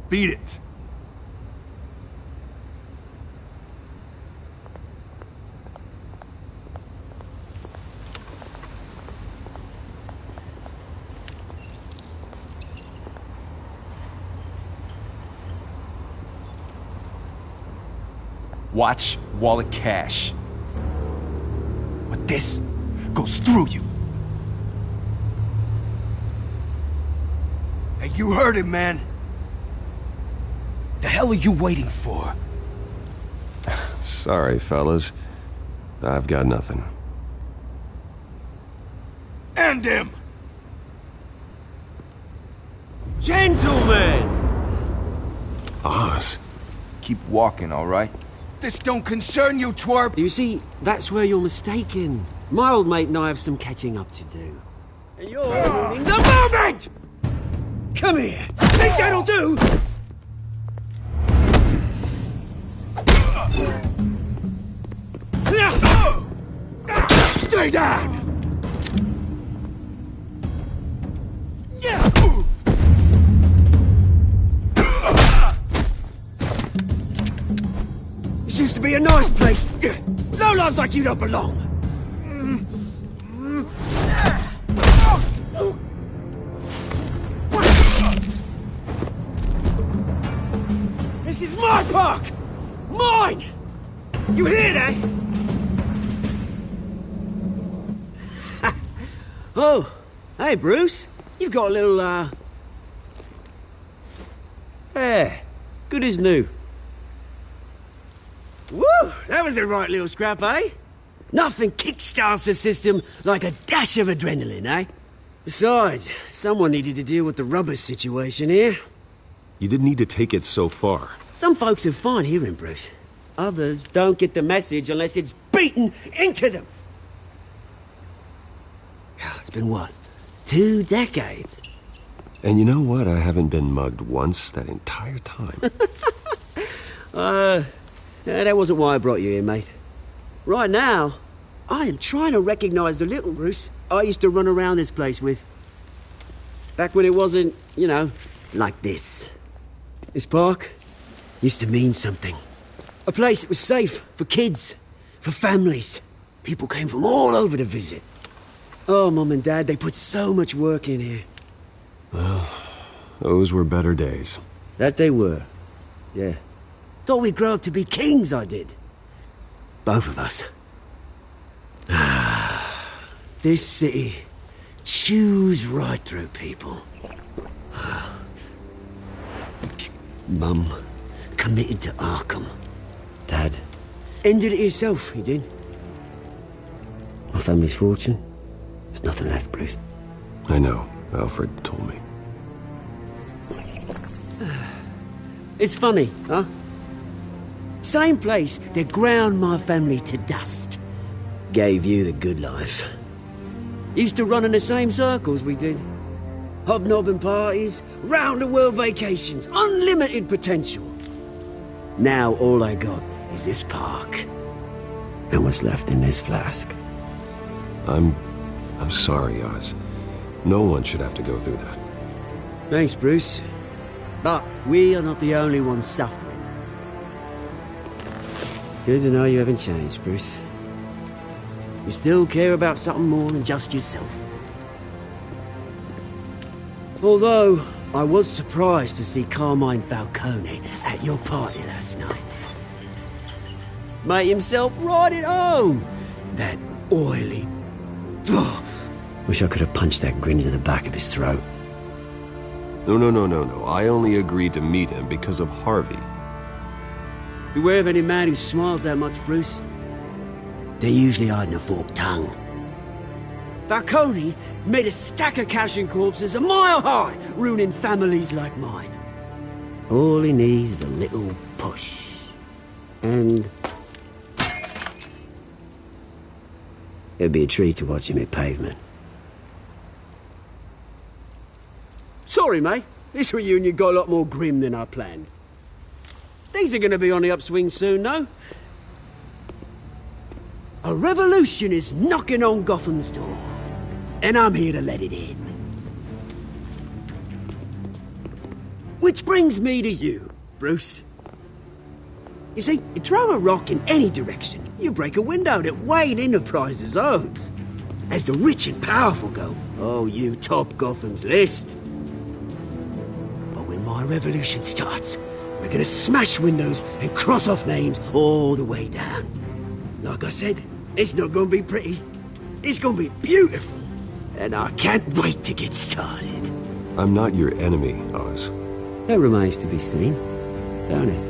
Beat it. Watch wallet cash. But this goes through you. Hey, you heard it, man. The hell are you waiting for? Sorry, fellas. I've got nothing. End him! Gentlemen! Oz. Keep walking, all right? This don't concern you, twerp! You see, that's where you're mistaken. My old mate and I have some catching up to do. And you're ruining the moment! Come here! Think that'll do? Stay down! This used to be a nice place. No loves like you don't belong. This is my park! Mine! You hear that? Oh, hey, Bruce. You've got a little, hair. Good as new. Woo! That was a right little scrap, eh? Nothing kickstarts the system like a dash of adrenaline, eh? Besides, someone needed to deal with the rubber situation here. You didn't need to take it so far. Some folks are fine hearing, Bruce. Others don't get the message unless it's beaten into them. It's been, what, 2 decades? And you know what? I haven't been mugged once that entire time. That wasn't why I brought you here, mate. Right now, I am trying to recognize the little Bruce I used to run around this place with. Back when it wasn't, you know, like this. This park used to mean something. A place that was safe for kids, for families. People came from all over to visit. Oh, Mum and Dad, they put so much work in here. Well, those were better days. That they were. Yeah. Thought we'd grow up to be kings, I did. Both of us. This city chews right through people. Mum committed to Arkham. Dad ended it himself, he did. My family's fortune, there's nothing left, Bruce. I know. Alfred told me. It's funny, huh? Same place that ground my family to dust. Gave you the good life. Used to run in the same circles we did. Hobnobbing parties, round-the-world vacations, unlimited potential. Now all I got is this park. And what's left in this flask. I'm sorry, Oz. No one should have to go through that. Thanks, Bruce. But we are not the only ones suffering. Good to know you haven't changed, Bruce. You still care about something more than just yourself. Although, I was surprised to see Carmine Falcone at your party last night. Made himself right at home. That oily... Ugh. Wish I could have punched that grin into the back of his throat. No. I only agreed to meet him because of Harvey. Beware of any man who smiles that much, Bruce. They're usually hiding a forked tongue. Falcone made a stack of cash and corpses a mile high, ruining families like mine. All he needs is a little push. And... it'd be a treat to watch him hit pavement. Sorry, mate. This reunion got a lot more grim than I planned. Things are going to be on the upswing soon, though. A revolution is knocking on Gotham's door. And I'm here to let it in. Which brings me to you, Bruce. You see, you throw a rock in any direction, you break a window that Wayne Enterprises owns. As the rich and powerful go, oh, you top Gotham's list. But when my revolution starts, we're gonna smash windows and cross off names all the way down. Like I said, it's not gonna be pretty. It's gonna be beautiful. And I can't wait to get started. I'm not your enemy, Oz. That remains to be seen, don't it?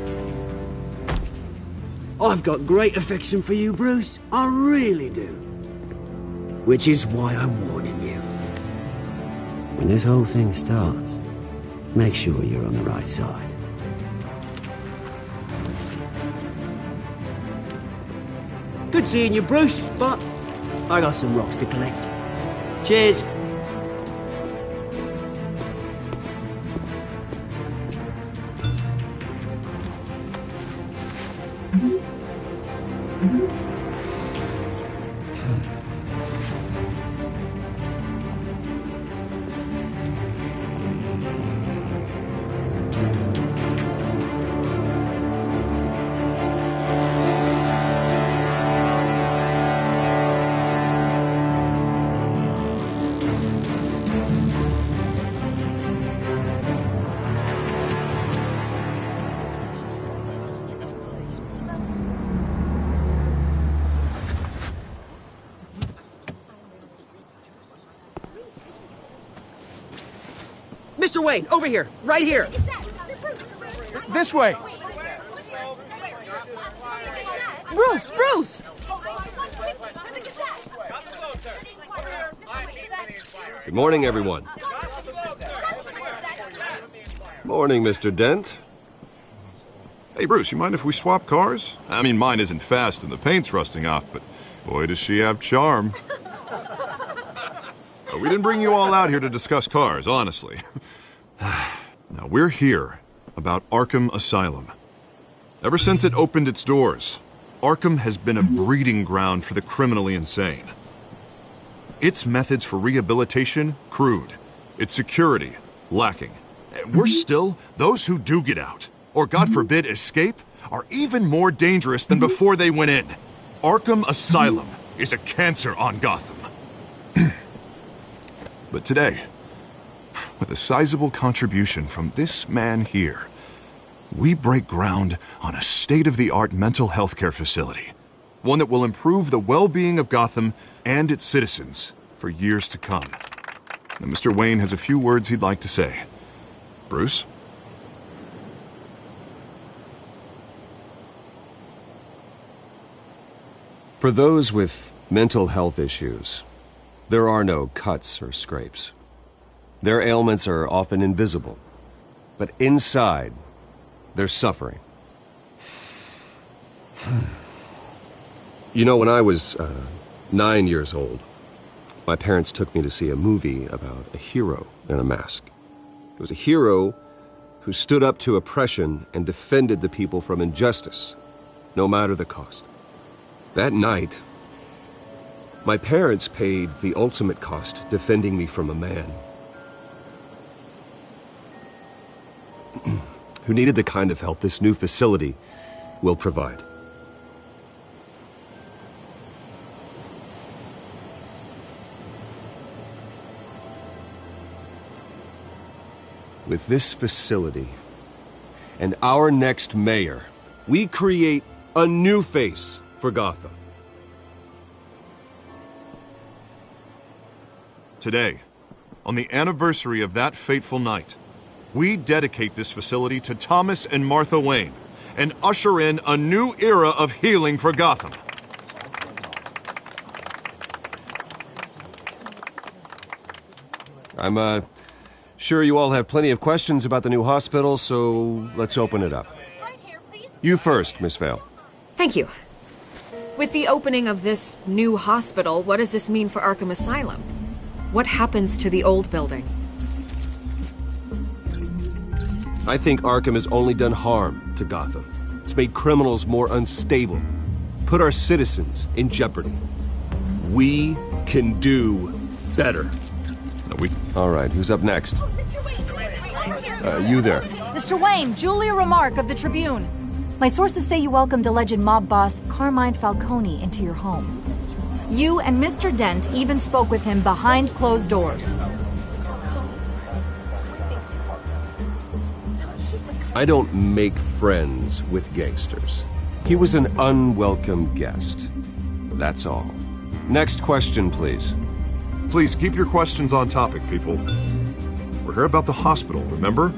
I've got great affection for you, Bruce. I really do. Which is why I'm warning you. When this whole thing starts, make sure you're on the right side. Good seeing you, Bruce, but I got some rocks to collect. Cheers. Mr. Wayne, over here, right here. This way. Bruce! Good morning, everyone. Morning, Mr. Dent. Hey, Bruce, you mind if we swap cars? I mean, mine isn't fast and the paint's rusting off, but boy, does she have charm. We didn't bring you all out here to discuss cars, honestly. Now, we're here about Arkham Asylum. Ever since it opened its doors, Arkham has been a breeding ground for the criminally insane. Its methods for rehabilitation, crude. Its security, lacking. Worse still, those who do get out, or God forbid escape, are even more dangerous than before they went in. Arkham Asylum is a cancer on Gotham. But today, with a sizable contribution from this man here, we break ground on a state-of-the-art mental health care facility. One that will improve the well-being of Gotham and its citizens for years to come. And Mr. Wayne has a few words he'd like to say. Bruce? For those with mental health issues, there are no cuts or scrapes. Their ailments are often invisible, but inside, they're suffering. You know, when I was 9 years old, my parents took me to see a movie about a hero in a mask. It was a hero who stood up to oppression and defended the people from injustice, no matter the cost. That night, my parents paid the ultimate cost defending me from a man who needed the kind of help this new facility will provide. With this facility and our next mayor, we create a new face for Gotham. Today, on the anniversary of that fateful night, we dedicate this facility to Thomas and Martha Wayne and usher in a new era of healing for Gotham. I'm sure you all have plenty of questions about the new hospital, so let's open it up. You first, Miss Vale. Thank you. With the opening of this new hospital, what does this mean for Arkham Asylum? What happens to the old building? I think Arkham has only done harm to Gotham. It's made criminals more unstable, put our citizens in jeopardy. We can do better. All right, who's up next? You there. Mr. Wayne, Julia Remark of the Tribune. My sources say you welcomed alleged mob boss Carmine Falcone into your home. You and Mr. Dent even spoke with him behind closed doors. I don't make friends with gangsters. He was an unwelcome guest. That's all. Next question, please. Please keep your questions on topic, people. We're here about the hospital, remember?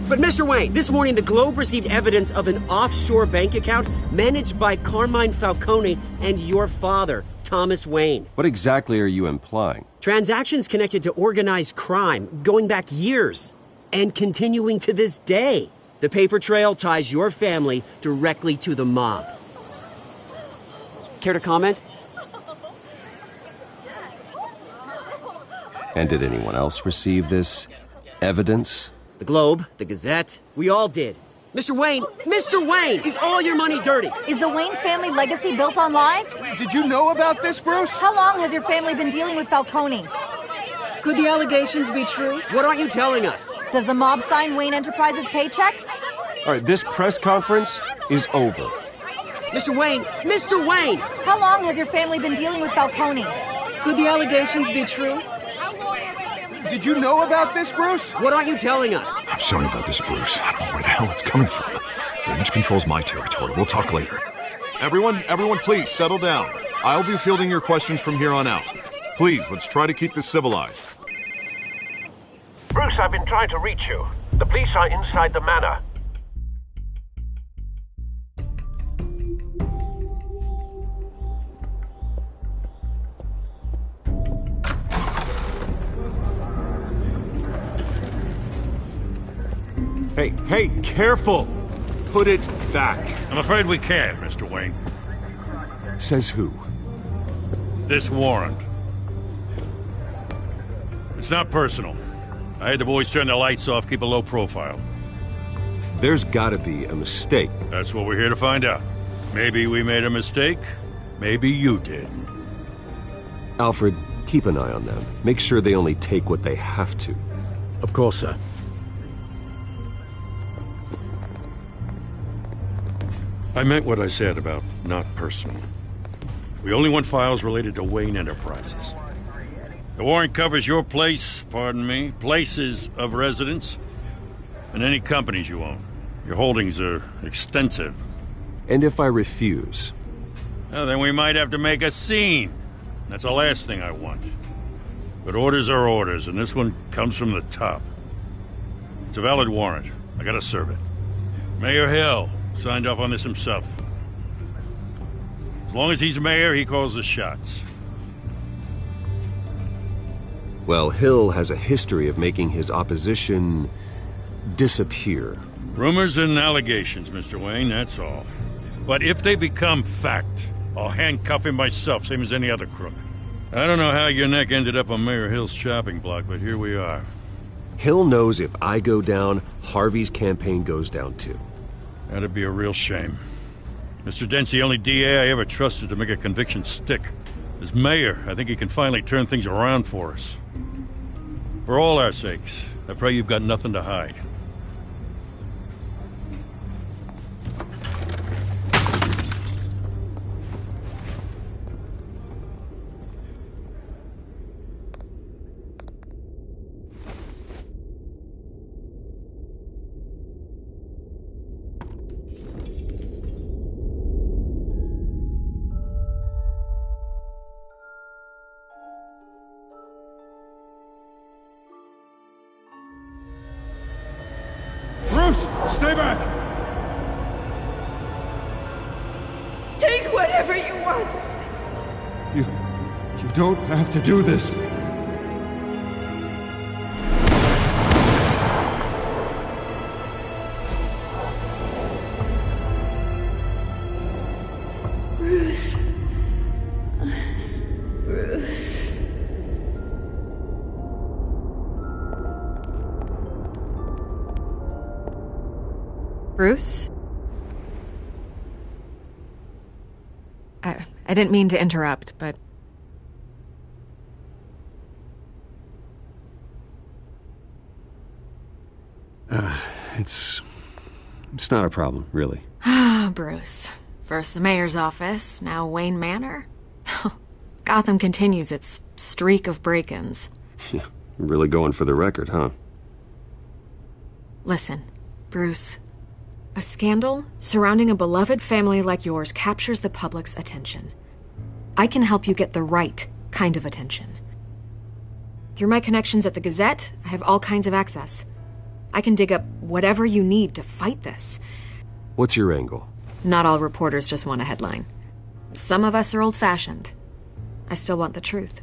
But Mr. Wayne, this morning the Globe received evidence of an offshore bank account managed by Carmine Falcone and your father, Thomas Wayne. What exactly are you implying? Transactions connected to organized crime going back years and continuing to this day. The paper trail ties your family directly to the mob. Care to comment? And did anyone else receive this evidence? The Globe, the Gazette, we all did. Mr. Wayne, is all your money dirty? Is the Wayne family legacy built on lies? Did you know about this, Bruce? How long has your family been dealing with Falcone? Could the allegations be true? What aren't you telling us? Does the mob sign Wayne Enterprises paychecks? All right, this press conference is over. Mr. Wayne! How long has your family been dealing with Falcone? Could the allegations be true? Did you know about this, Bruce? What aren't you telling us? I'm sorry about this, Bruce. I don't know where the hell it's coming from. Damage control's my territory. We'll talk later. Everyone, please, settle down. I'll be fielding your questions from here on out. Please, let's try to keep this civilized. Bruce, I've been trying to reach you. The police are inside the manor. Hey, careful! Put it back. I'm afraid we can't, Mr. Wayne. Says who? This warrant. It's not personal. I had the boys turn the lights off, keep a low profile. There's gotta be a mistake. That's what we're here to find out. Maybe we made a mistake. Maybe you did. Alfred, keep an eye on them. Make sure they only take what they have to. Of course, sir. I meant what I said about not personal. We only want files related to Wayne Enterprises. The warrant covers your places of residence, and any companies you own. Your holdings are extensive. And if I refuse? Well, then we might have to make a scene. That's the last thing I want. But orders are orders, and this one comes from the top. It's a valid warrant. I gotta serve it. Mayor Hill signed off on this himself. As long as he's mayor, he calls the shots. Well, Hill has a history of making his opposition disappear. Rumors and allegations, Mr. Wayne, that's all. But if they become fact, I'll handcuff him myself, same as any other crook. I don't know how your neck ended up on Mayor Hill's chopping block, but here we are. Hill knows if I go down, Harvey's campaign goes down too. That'd be a real shame. Mr. Dent's the only DA I ever trusted to make a conviction stick. As mayor, I think he can finally turn things around for us. For all our sakes, I pray you've got nothing to hide. Stay back! Take whatever you want! You don't have to do this. Bruce. Bruce. Bruce? I didn't mean to interrupt, but... It's not a problem, really. Ah, Bruce. First the mayor's office, now Wayne Manor. Gotham continues its streak of break-ins. Yeah, really going for the record, huh? Listen, Bruce. A scandal surrounding a beloved family like yours captures the public's attention. I can help you get the right kind of attention. Through my connections at the Gazette, I have all kinds of access. I can dig up whatever you need to fight this. What's your angle? Not all reporters just want a headline. Some of us are old-fashioned. I still want the truth.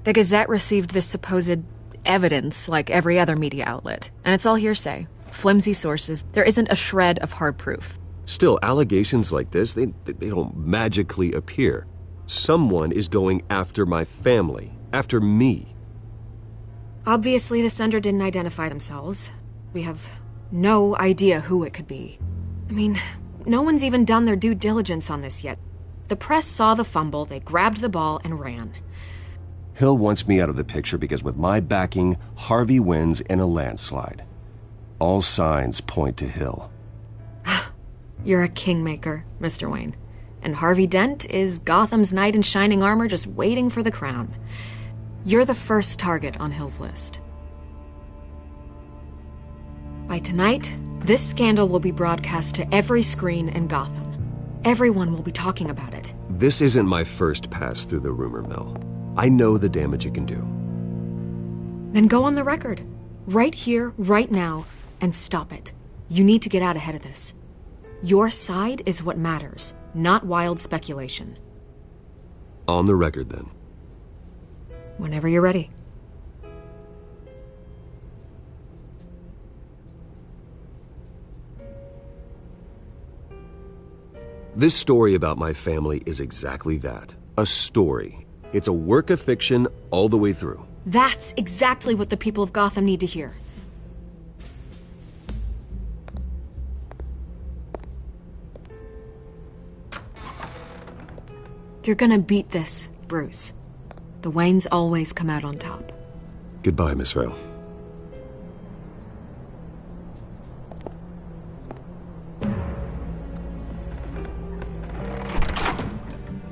The Gazette received this supposed evidence like every other media outlet, and it's all hearsay. Flimsy sources. There isn't a shred of hard proof. Still, allegations like this, they don't magically appear. Someone is going after my family, after me. Obviously, the sender didn't identify themselves. We have no idea who it could be. I mean, no one's even done their due diligence on this yet. The press saw the fumble, they grabbed the ball and ran. Hill wants me out of the picture because with my backing, Harvey wins in a landslide. All signs point to Hill. You're a kingmaker, Mr. Wayne. And Harvey Dent is Gotham's knight in shining armor just waiting for the crown. You're the first target on Hill's list. By tonight, this scandal will be broadcast to every screen in Gotham. Everyone will be talking about it. This isn't my first pass through the rumor mill. I know the damage it can do. Then go on the record. Right here, right now, and stop it. You need to get out ahead of this. Your side is what matters, not wild speculation. On the record, then. Whenever you're ready. This story about my family is exactly that. A story. It's a work of fiction all the way through. That's exactly what the people of Gotham need to hear. You're gonna beat this, Bruce. The Waynes always come out on top. Goodbye, Miss Vale.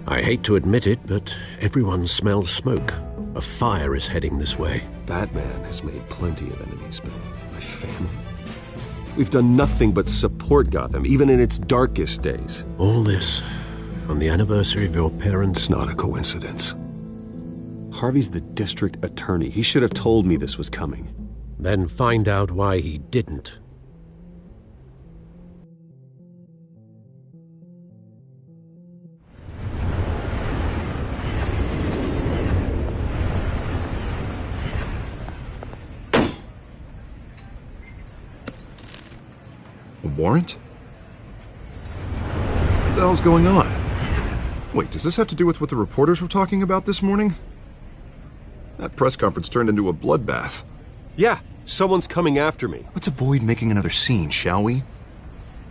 I hate to admit it, but everyone smells smoke. A fire is heading this way. Batman has made plenty of enemies, but my family? We've done nothing but support Gotham, even in its darkest days. All this On the anniversary of your parents'... It's not a coincidence. Harvey's the district attorney. He should have told me this was coming. Then find out why he didn't. A warrant? What the hell's going on? Wait, does this have to do with what the reporters were talking about this morning? That press conference turned into a bloodbath. Yeah, someone's coming after me. Let's avoid making another scene, shall we?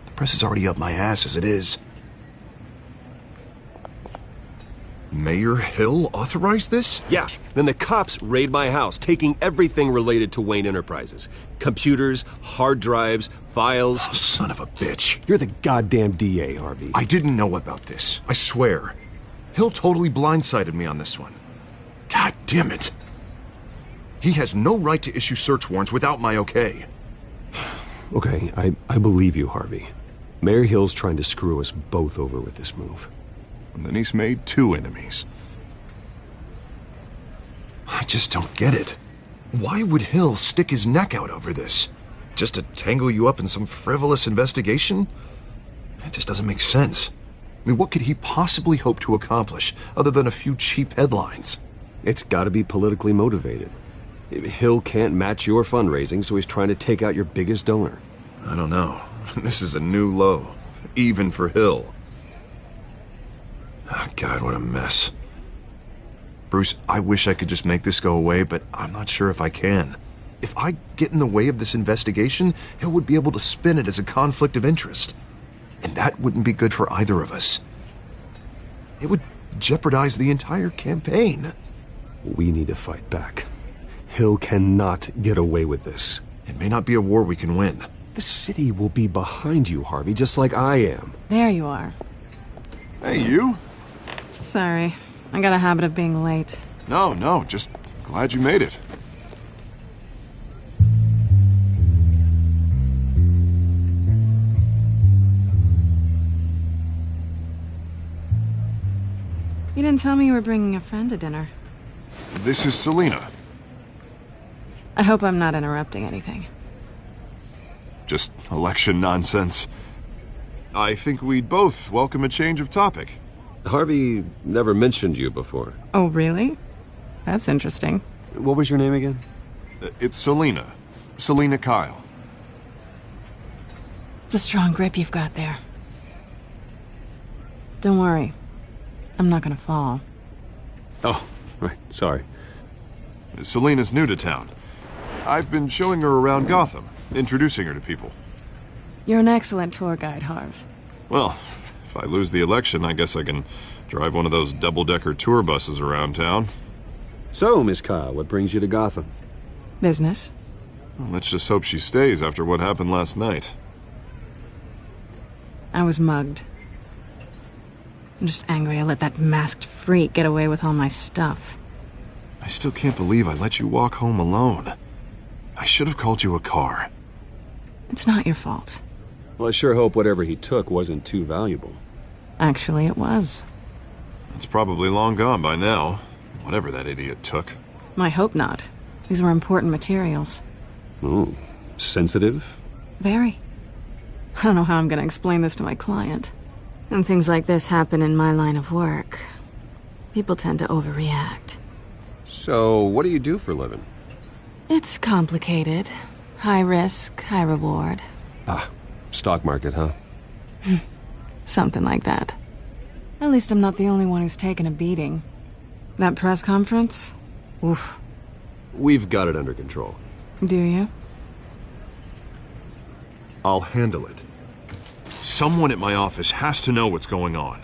The press is already up my ass as it is. Mayor Hill authorized this? Yeah, then the cops raid my house, taking everything related to Wayne Enterprises. Computers, hard drives, files. Oh, son of a bitch. You're the goddamn DA, Harvey. I didn't know about this. I swear. Hill totally blindsided me on this one. God damn it. He has no right to issue search warrants without my okay. Okay, I believe you, Harvey. Mayor Hill's trying to screw us both over with this move. And then he's made 2 enemies. I just don't get it. Why would Hill stick his neck out over this? Just to tangle you up in some frivolous investigation? It just doesn't make sense. I mean, what could he possibly hope to accomplish other than a few cheap headlines? It's gotta be politically motivated. Hill can't match your fundraising, so he's trying to take out your biggest donor. I don't know. This is a new low. Even for Hill. Oh, God, what a mess. Bruce, I wish I could just make this go away, but I'm not sure if I can. If I get in the way of this investigation, Hill would be able to spin it as a conflict of interest. And that wouldn't be good for either of us. It would jeopardize the entire campaign. We need to fight back. Hill cannot get away with this. It may not be a war we can win. The city will be behind you, Harvey, just like I am. There you are. Hey, you? Sorry. I got a habit of being late. No, just glad you made it. You didn't tell me you were bringing a friend to dinner. This is Selina. I hope I'm not interrupting anything. Just election nonsense. I think we'd both welcome a change of topic. Harvey never mentioned you before. Oh, really? That's interesting. What was your name again? It's Selina. Selina Kyle. It's a strong grip you've got there. Don't worry. I'm not gonna fall. Oh, right. Sorry. Selina's new to town. I've been showing her around Gotham, introducing her to people. You're an excellent tour guide, Harv. Well, if I lose the election, I guess I can drive one of those double-decker tour buses around town. So, Miss Kyle, what brings you to Gotham? Business. Well, let's just hope she stays after what happened last night. I was mugged. I'm just angry I let that masked freak get away with all my stuff. I still can't believe I let you walk home alone. I should have called you a car. It's not your fault. Well, I sure hope whatever he took wasn't too valuable. Actually, it was. It's probably long gone by now, whatever that idiot took. I hope not. These were important materials. Ooh, sensitive? Very. I don't know how I'm gonna explain this to my client. And things like this happen in my line of work. People tend to overreact. So, what do you do for a living? It's complicated. High risk, high reward. Ah, stock market, huh? Something like that. At least I'm not the only one who's taken a beating. That press conference? Oof. We've got it under control. Do you? I'll handle it. Someone at my office has to know what's going on.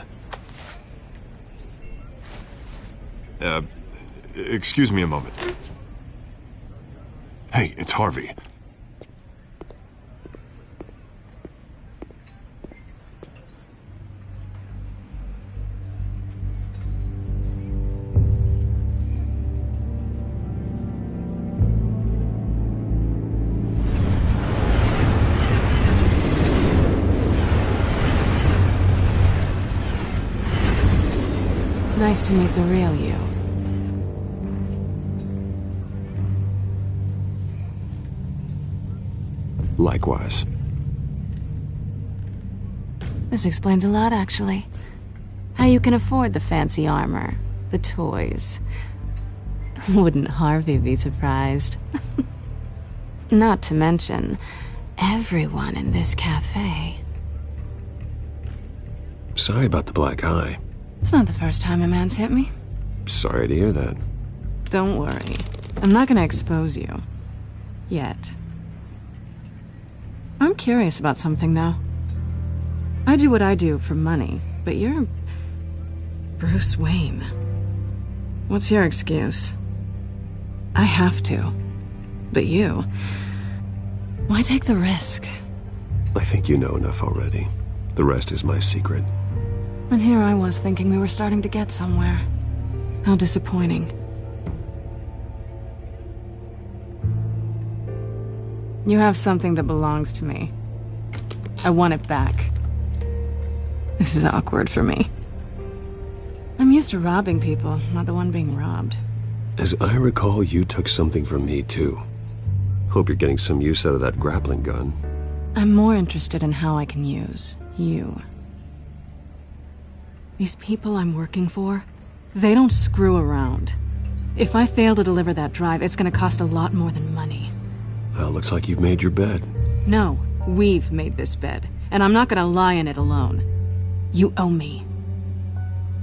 Excuse me a moment. Hey, it's Harvey. Nice to meet the real you. Likewise. This explains a lot, actually. How you can afford the fancy armor, the toys. Wouldn't Harvey be surprised? Not to mention, everyone in this cafe. Sorry about the black eye. It's not the first time a man's hit me. Sorry to hear that. Don't worry. I'm not gonna expose you. Yet. I'm curious about something, though. I do what I do for money, but you're... Bruce Wayne. What's your excuse? I have to. But you... Why take the risk? I think you know enough already. The rest is my secret. And here I was thinking we were starting to get somewhere. How disappointing. You have something that belongs to me. I want it back. This is awkward for me. I'm used to robbing people, not the one being robbed. As I recall, you took something from me, too. Hope you're getting some use out of that grappling gun. I'm more interested in how I can use you. These people I'm working for, they don't screw around. If I fail to deliver that drive, it's gonna cost a lot more than money. Well, looks like you've made your bed. No, we've made this bed, and I'm not gonna lie in it alone. You owe me.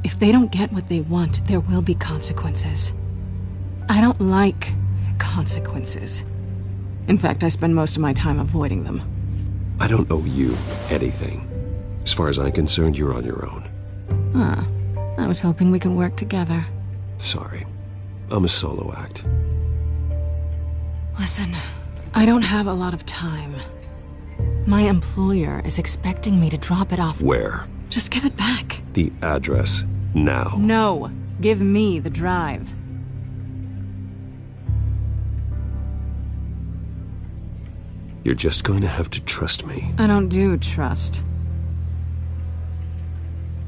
If they don't get what they want, there will be consequences. I don't like consequences. In fact, I spend most of my time avoiding them. I don't owe you anything. As far as I'm concerned, you're on your own. Huh. I was hoping we could work together. Sorry. I'm a solo act. Listen, I don't have a lot of time. My employer is expecting me to drop it off. Where? Just give it back. The address, now. No. Give me the drive. You're just going to have to trust me. I don't do trust.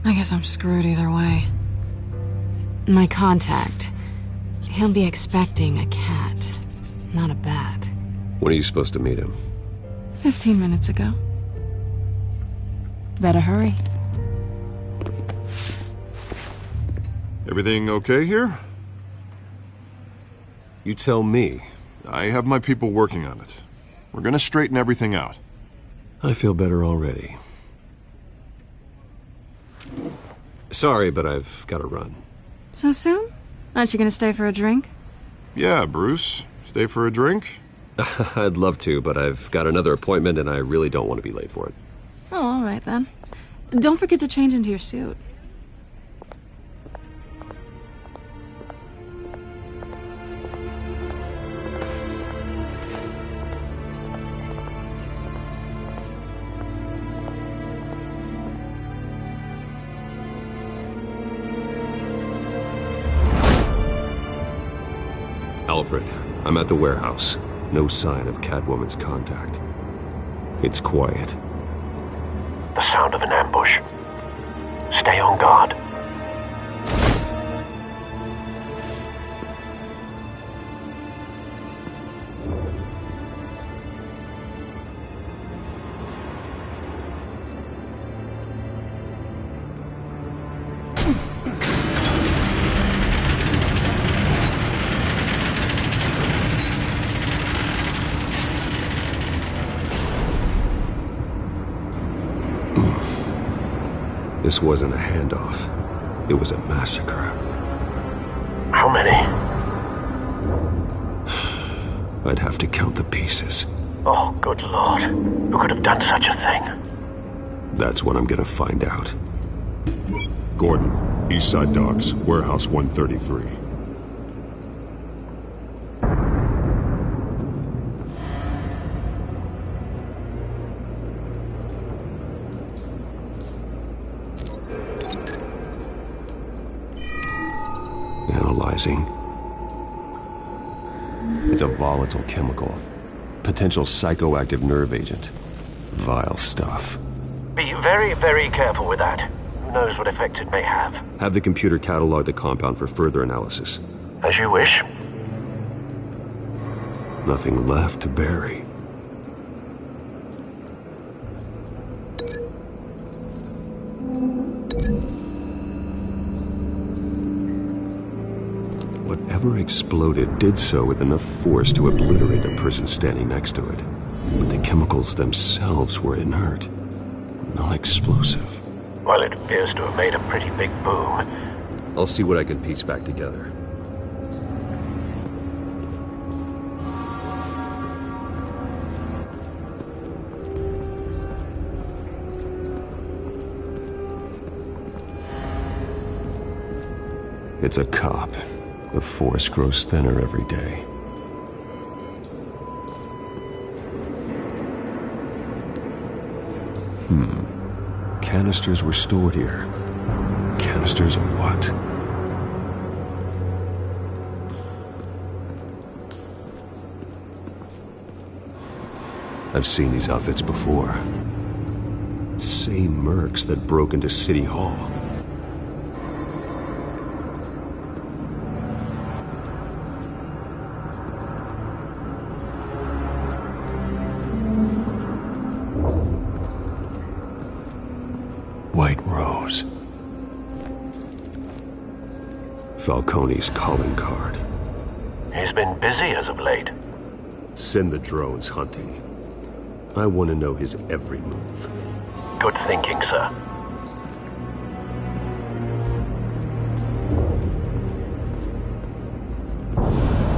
I guess I'm screwed either way. My contact, he'll be expecting a cat, not a bat. When are you supposed to meet him? 15 minutes ago. Better hurry. Everything okay here? You tell me. I have my people working on it. We're gonna straighten everything out. I feel better already. Sorry, but I've got to run. So soon? Aren't you gonna stay for a drink? Yeah, Bruce. Stay for a drink? I'd love to, but I've got another appointment and I really don't want to be late for it. Oh, all right then. Don't forget to change into your suit. Alfred, I'm at the warehouse. No sign of Catwoman's contact. It's quiet. The sound of an ambush. Stay on guard. This wasn't a handoff. It was a massacre. How many? I'd have to count the pieces. Oh, good Lord. Who could have done such a thing? That's what I'm gonna find out. Gordon, Eastside Docks, Warehouse 133. Analyzing. It's a volatile chemical. Potential psychoactive nerve agent. Vile stuff. Be very, very careful with that. Who knows what effects it may have? Have the computer catalog the compound for further analysis. As you wish. Nothing left to bury. Whatever exploded did so with enough force to obliterate the person standing next to it. But the chemicals themselves were inert, non-explosive. Well, it appears to have made a pretty big boom. I'll see what I can piece back together. It's a cop. The force grows thinner every day. Canisters were stored here. Canisters of what? I've seen these outfits before. Same mercs that broke into City Hall. White Rose. Falcone's calling card. He's been busy as of late. Send the drones hunting. I want to know his every move. Good thinking, sir.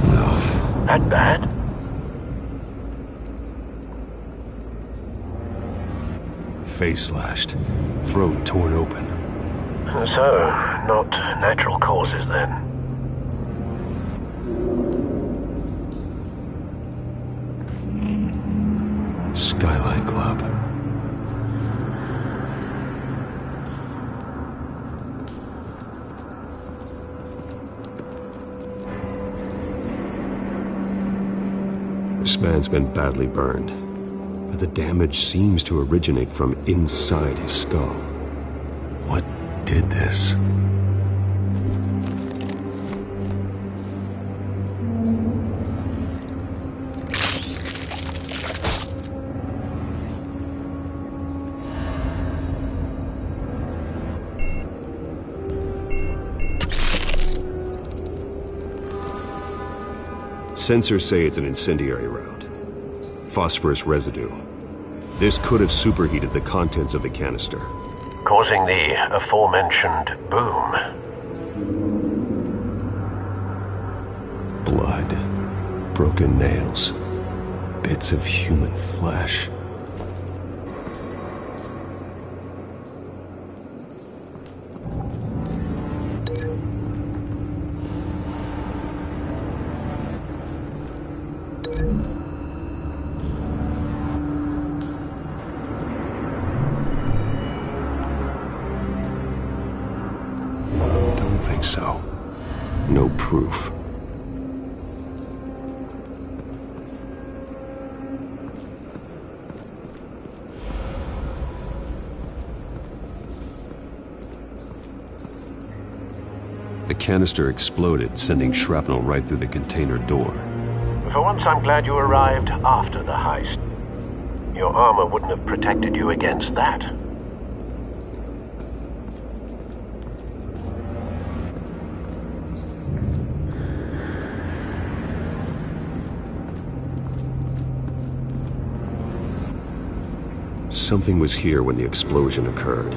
No. That bad? Face slashed. Throat torn open. So, not natural causes then. Skyline Club. This man's been badly burned, but the damage seems to originate from inside his skull. What did this? Sensors say it's an incendiary round. Phosphorus residue. This could have superheated the contents of the canister, causing the aforementioned boom. Blood. Broken nails. Bits of human flesh. So, no proof. The canister exploded, sending shrapnel right through the container door. For once, I'm glad you arrived after the heist. Your armor wouldn't have protected you against that. Something was here when the explosion occurred.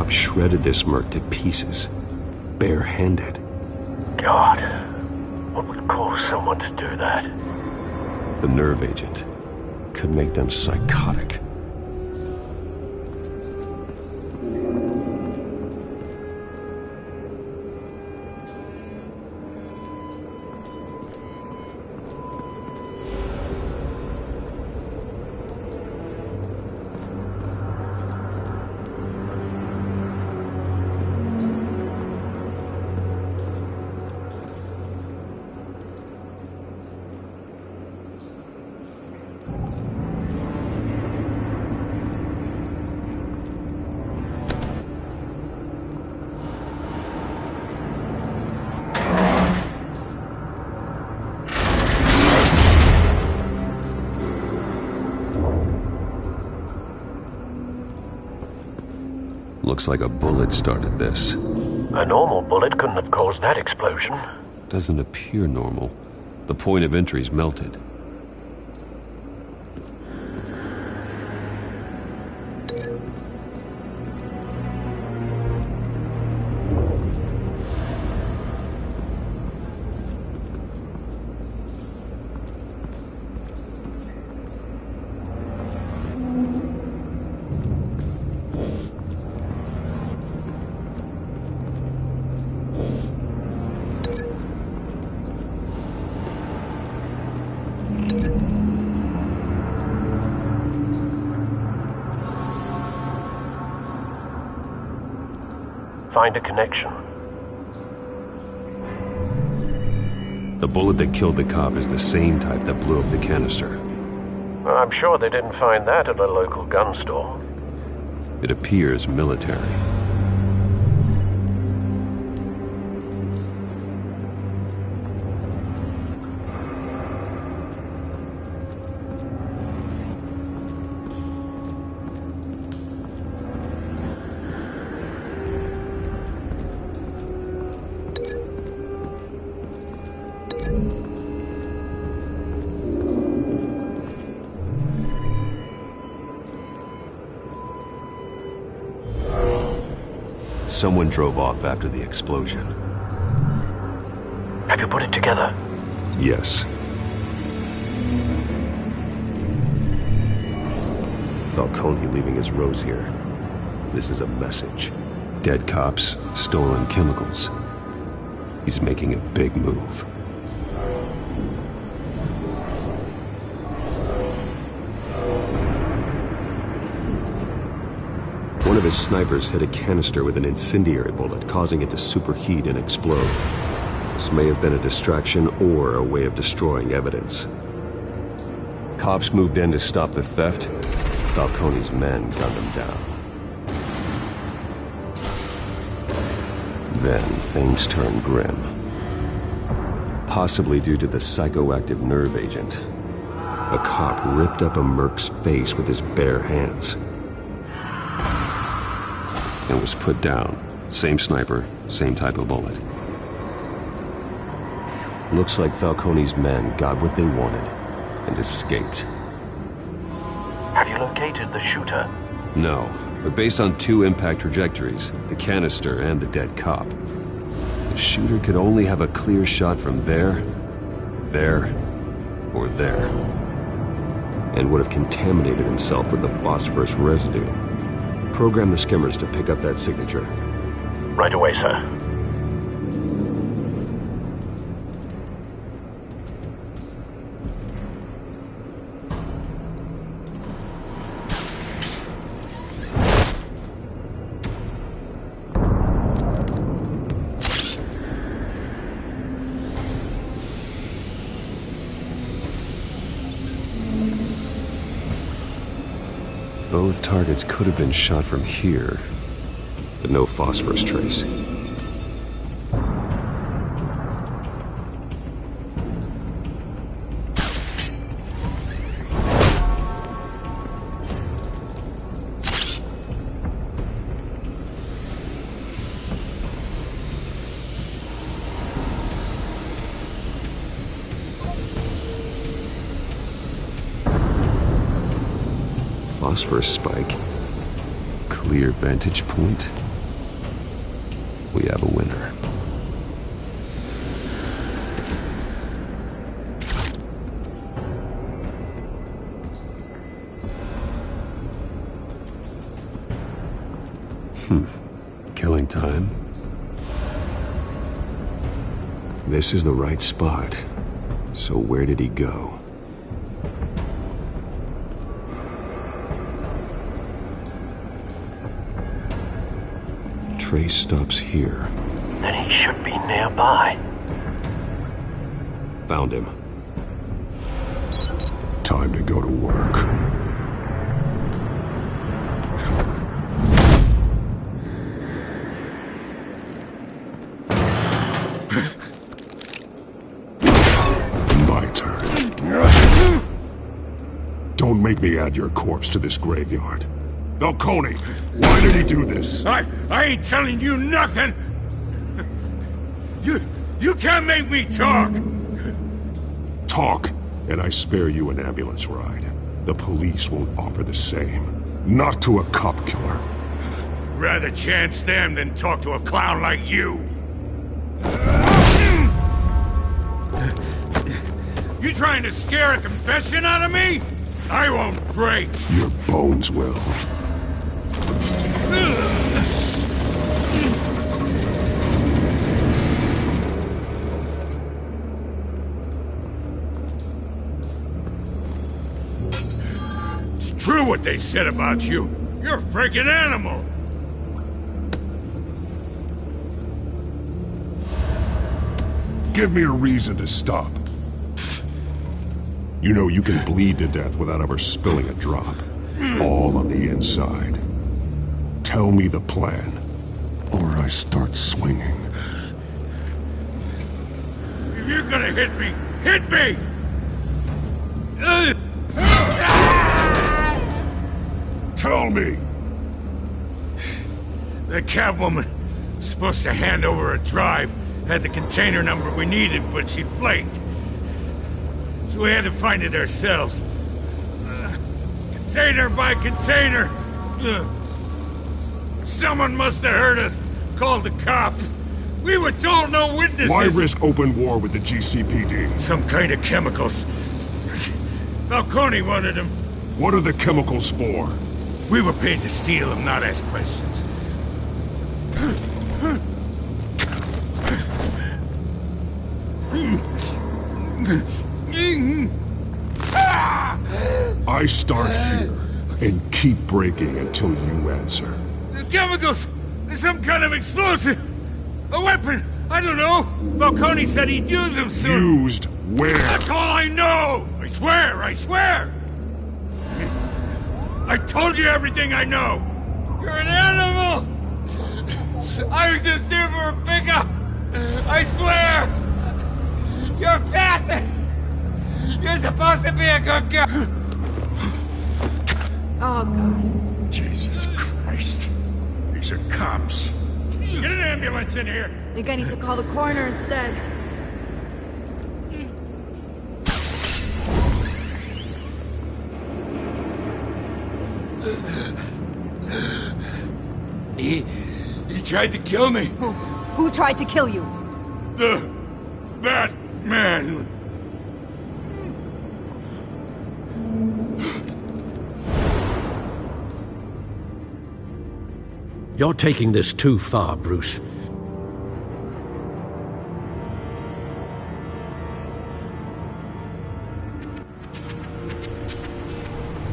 Shredded this merc to pieces, bare-handed. God, what would cause someone to do that? The nerve agent could make them psychotic. Looks like a bullet started this. A normal bullet couldn't have caused that explosion. Doesn't appear normal. The point of entry's melted. Find a connection. The bullet that killed the cop is the same type that blew up the canister. I'm sure they didn't find that at a local gun store. It appears military. Someone drove off after the explosion. Have you put it together? Yes. Falcone leaving his rose here. This is a message. Dead cops, stolen chemicals. He's making a big move. One of his snipers hit a canister with an incendiary bullet, causing it to superheat and explode. This may have been a distraction or a way of destroying evidence. Cops moved in to stop the theft. Falcone's men gunned them down. Then things turned grim. Possibly due to the psychoactive nerve agent. A cop ripped up a merc's face with his bare hands. And was put down. Same sniper, same type of bullet. Looks like Falcone's men got what they wanted and escaped. Have you located the shooter? No, but based on two impact trajectories, the canister and the dead cop, the shooter could only have a clear shot from there, or there, and would have contaminated himself with the phosphorus residue. Program the skimmers to pick up that signature. Right away, sir. Both targets could have been shot from here, but no phosphorus trace. Phosphorus spike. Clear vantage point. We have a winner. Killing time. This is the right spot. So where did he go? Trace stops here. Then he should be nearby. Found him. Time to go to work. My turn. Don't make me add your corpse to this graveyard. Falcone, why did he do this? I ain't telling you nothing! You can't make me talk! Talk, and I spare you an ambulance ride. The police won't offer the same. Not to a cop killer. Rather chance them than talk to a clown like you. You trying to scare a confession out of me? I won't break. Your bones will. It's true what they said about you. You're a freaking animal. Give me a reason to stop. You know you can bleed to death without ever spilling a drop. All on the inside. Tell me the plan, or I start swinging. If you're gonna hit me, hit me! Tell me! The Catwoman was supposed to hand over a drive, had the container number we needed, but she flaked. So we had to find it ourselves. Container by container. Someone must have heard us, called the cops. We were told no witnesses. Why risk open war with the GCPD? Some kind of chemicals. Falcone wanted them. What are the chemicals for? We were paid to steal them, not ask questions. I start here and keep breaking until you answer. The chemicals! Some kind of explosive! A weapon! I don't know! Falcone said he'd use them soon! Used where? That's all I know! I swear! I swear! I told you everything I know! You're an animal! I was just here for a pickup! I swear! You're pathetic! You're supposed to be a good girl! Oh, God. Jesus Christ. These are cops. Get an ambulance in here! I think I need to call the coroner instead. He tried to kill me. Who tried to kill you? The Batman. You're taking this too far, Bruce.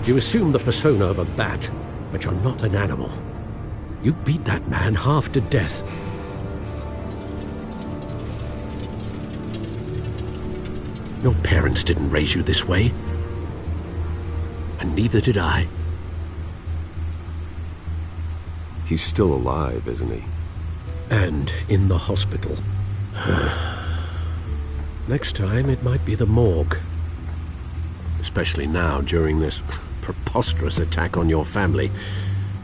You assume the persona of a bat, but you're not an animal. You beat that man half to death. Your parents didn't raise you this way. And neither did I. He's still alive, isn't he? And in the hospital. Next time, it might be the morgue. Especially now, during this preposterous attack on your family.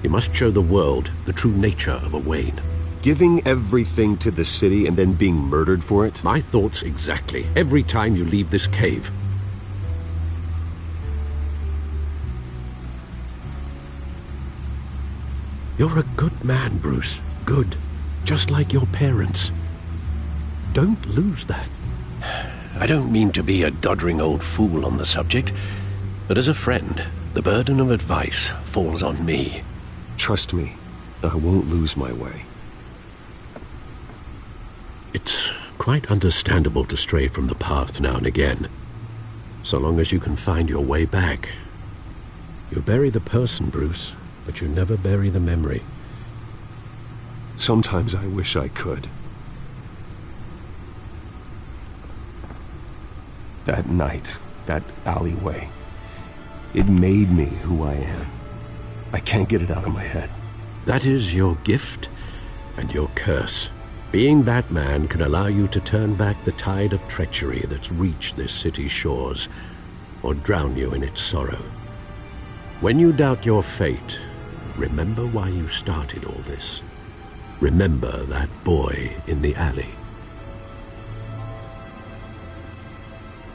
You must show the world the true nature of a Wayne. Giving everything to the city and then being murdered for it? My thoughts exactly. Every time you leave this cave. You're a good man, Bruce. Good. Just like your parents. Don't lose that. I don't mean to be a doddering old fool on the subject, but as a friend, the burden of advice falls on me. Trust me, I won't lose my way. It's quite understandable to stray from the path now and again, so long as you can find your way back. You bury the person, Bruce, but you never bury the memory. Sometimes I wish I could. That night, that alleyway, it made me who I am. I can't get it out of my head. That is your gift and your curse. Being Batman can allow you to turn back the tide of treachery that's reached this city's shores, or drown you in its sorrow. When you doubt your fate, Remember why you started all this. Remember that boy in the alley.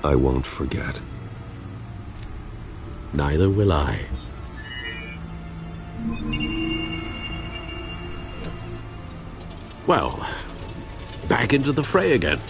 I won't forget. Neither will I. Well, back into the fray again.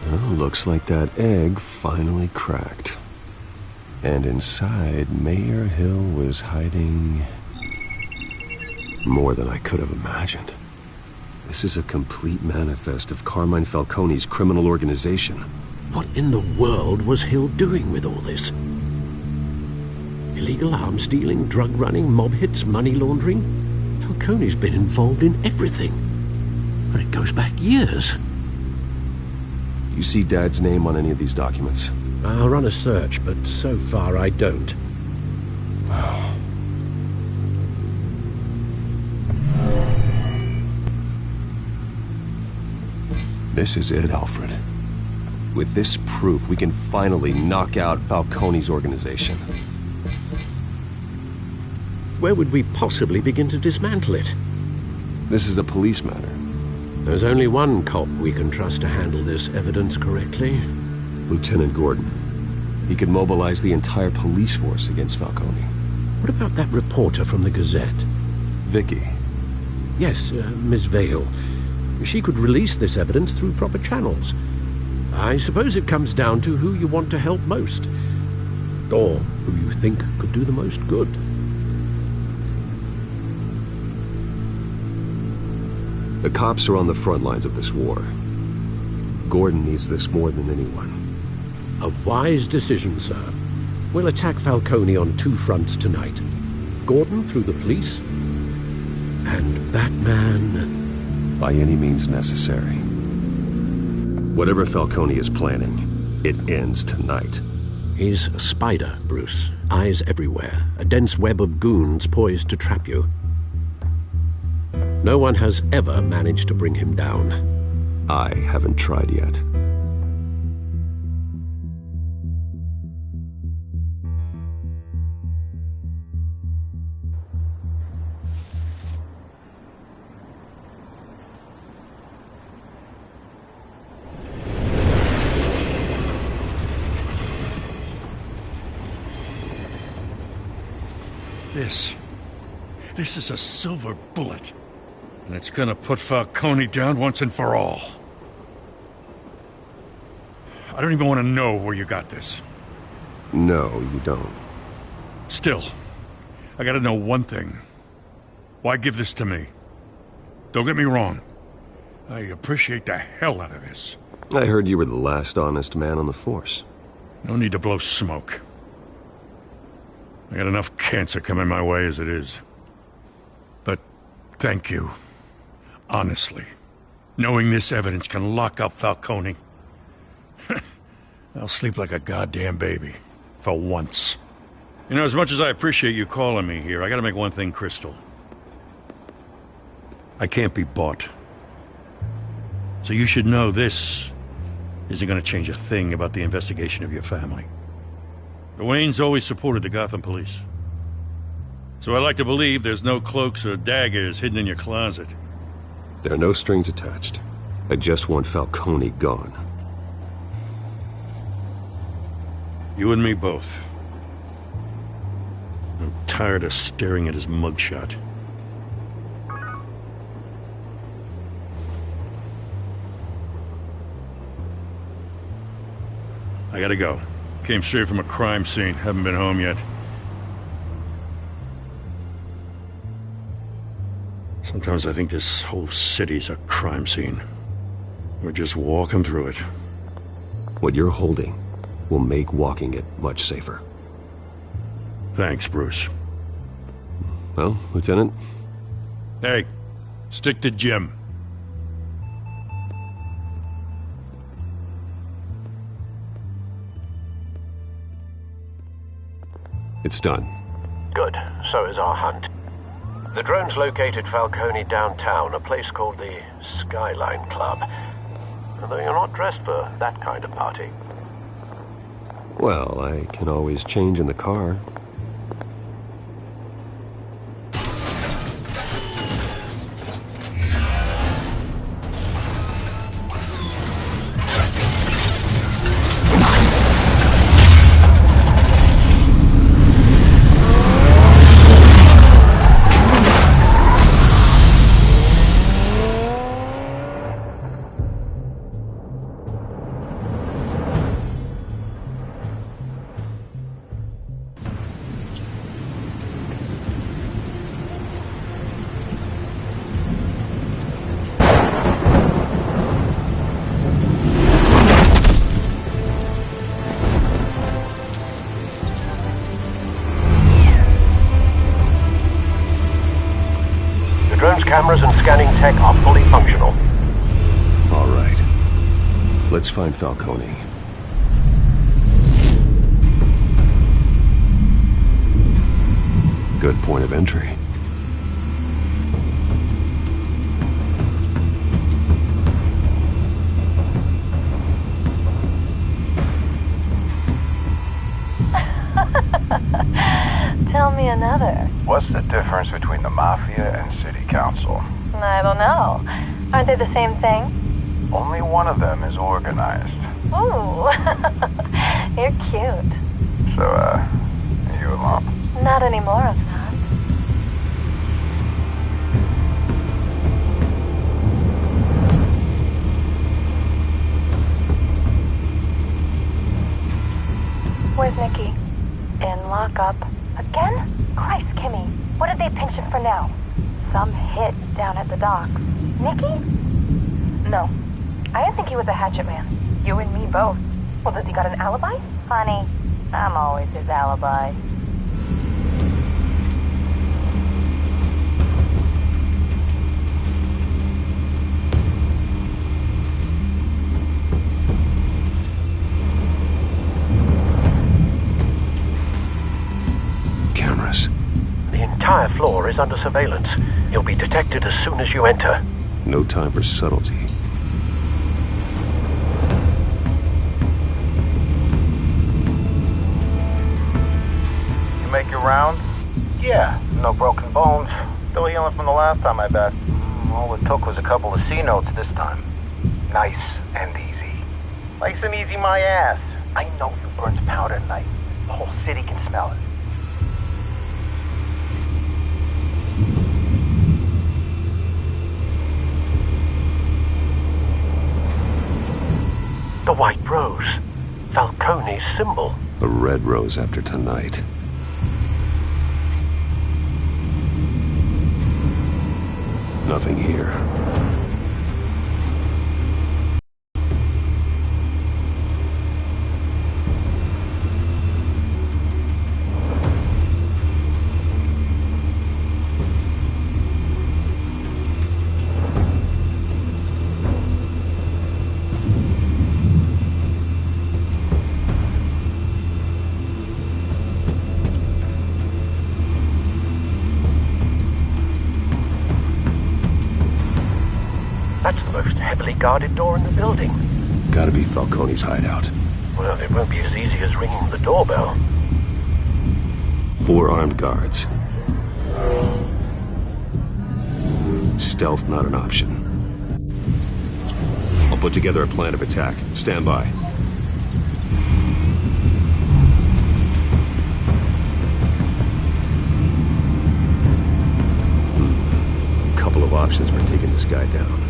Well, looks like that egg finally cracked. And inside, Mayor Hill was hiding more than I could have imagined. This is a complete manifest of Carmine Falcone's criminal organization. What in the world was Hill doing with all this? Illegal arms dealing, drug running, mob hits, money laundering? Falcone's been involved in everything. And it goes back years. You see Dad's name on any of these documents? I'll run a search, but so far I don't. This is it, Alfred. With this proof, we can finally knock out Falcone's organization. Where would we possibly begin to dismantle it? This is a police matter. There's only one cop we can trust to handle this evidence correctly. Lieutenant Gordon. He could mobilize the entire police force against Falcone. What about that reporter from the Gazette? Vicky. Yes, Miss Vale. She could release this evidence through proper channels. I suppose it comes down to who you want to help most. Or who you think could do the most good. The cops are on the front lines of this war. Gordon needs this more than anyone. A wise decision, sir. We'll attack Falcone on two fronts tonight. Gordon through the police, and Batman... by any means necessary. Whatever Falcone is planning, it ends tonight. He's a spider, Bruce. Eyes everywhere. A dense web of goons poised to trap you. No one has ever managed to bring him down. I haven't tried yet. This is a silver bullet. And it's gonna put Falcone down once and for all. I don't even want to know where you got this. No, you don't. Still, I gotta know one thing. Why give this to me? Don't get me wrong. I appreciate the hell out of this. I heard you were the last honest man on the force. No need to blow smoke. I got enough cancer coming my way as it is. But thank you. Honestly. Knowing this evidence can lock up Falcone. I'll sleep like a goddamn baby. For once. You know, as much as I appreciate you calling me here, I gotta make one thing crystal. I can't be bought. So you should know this isn't gonna change a thing about the investigation of your family. The Waynes always supported the Gotham police. So I like to believe there's no cloaks or daggers hidden in your closet. There are no strings attached. I just want Falcone gone. You and me both. I'm tired of staring at his mugshot. I gotta go. Came straight from a crime scene. Haven't been home yet. Sometimes I think this whole city's a crime scene. We're just walking through it. What you're holding will make walking it much safer. Thanks, Bruce. Well, Lieutenant? Hey, stick to Jim. It's done. Good. So is our hunt. The drones located Falcone downtown, a place called the Skyline Club. Although you're not dressed for that kind of party. Well, I can always change in the car. Cameras and scanning tech are fully functional. All right. Let's find Falcone. Good point of entry. Tell me another. What's the difference between the Mafia and City Council? I don't know. Aren't they the same thing? Only one of them is organized. Ooh. You're cute. So, are you a mom? Not anymore, I'm not. Where's Nikki? In lockup. Again? Christ, Kimmy. What did they pinch him for now? Some hit down at the docks. Nikki? No. I didn't think he was a hatchet man. You and me both. Well, does he got an alibi? Honey, I'm always his alibi. Cameras. The entire floor is under surveillance. You'll be detected as soon as you enter. No time for subtlety. You make your round? Yeah, no broken bones. Still healing from the last time, I bet. All it took was a couple of C notes this time. Nice and easy. Nice and easy my ass. I know you burnt powder tonight. The whole city can smell it. symbol. A red rose after tonight. Nothing here. That's the most heavily guarded door in the building. Gotta be Falcone's hideout. Well, it won't be as easy as ringing the doorbell. 4 armed guards. Stealth not an option. I'll put together a plan of attack. Stand by. Couple of options for taking this guy down.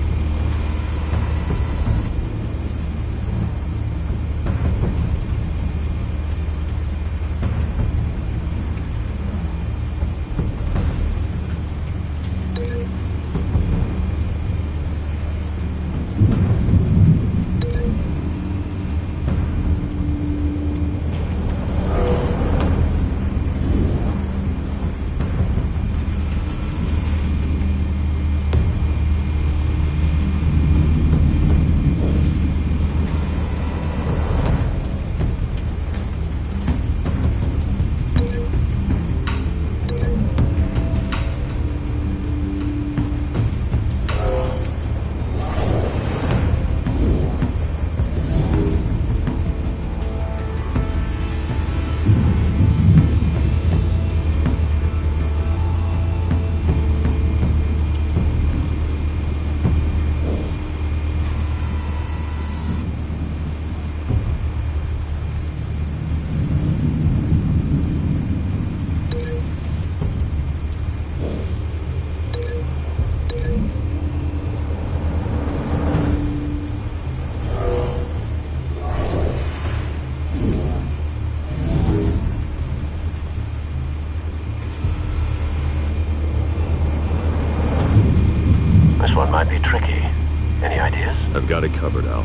Might be tricky. Any ideas? I've got it covered, Al.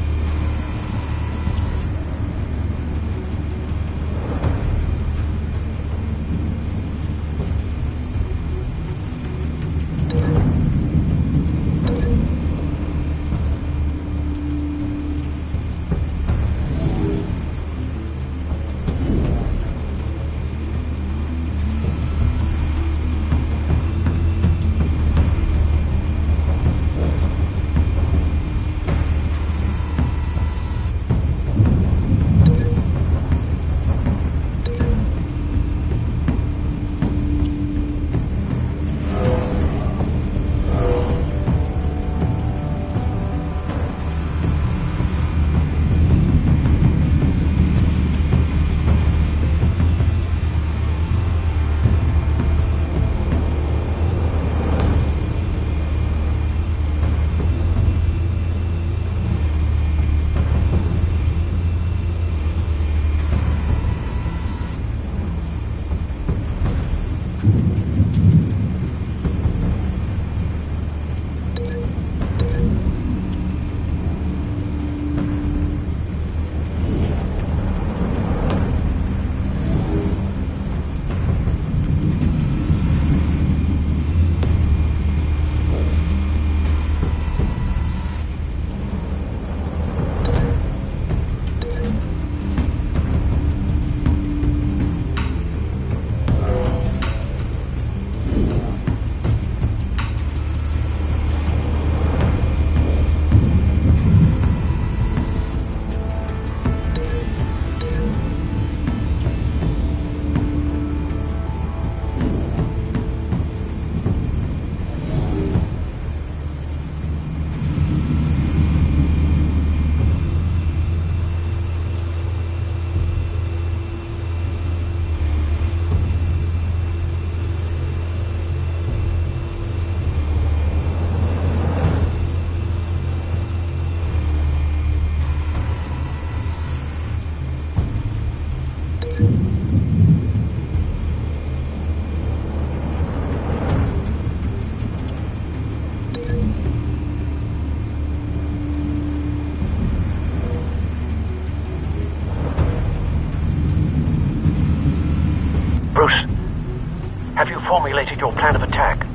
formulated your plan of attack?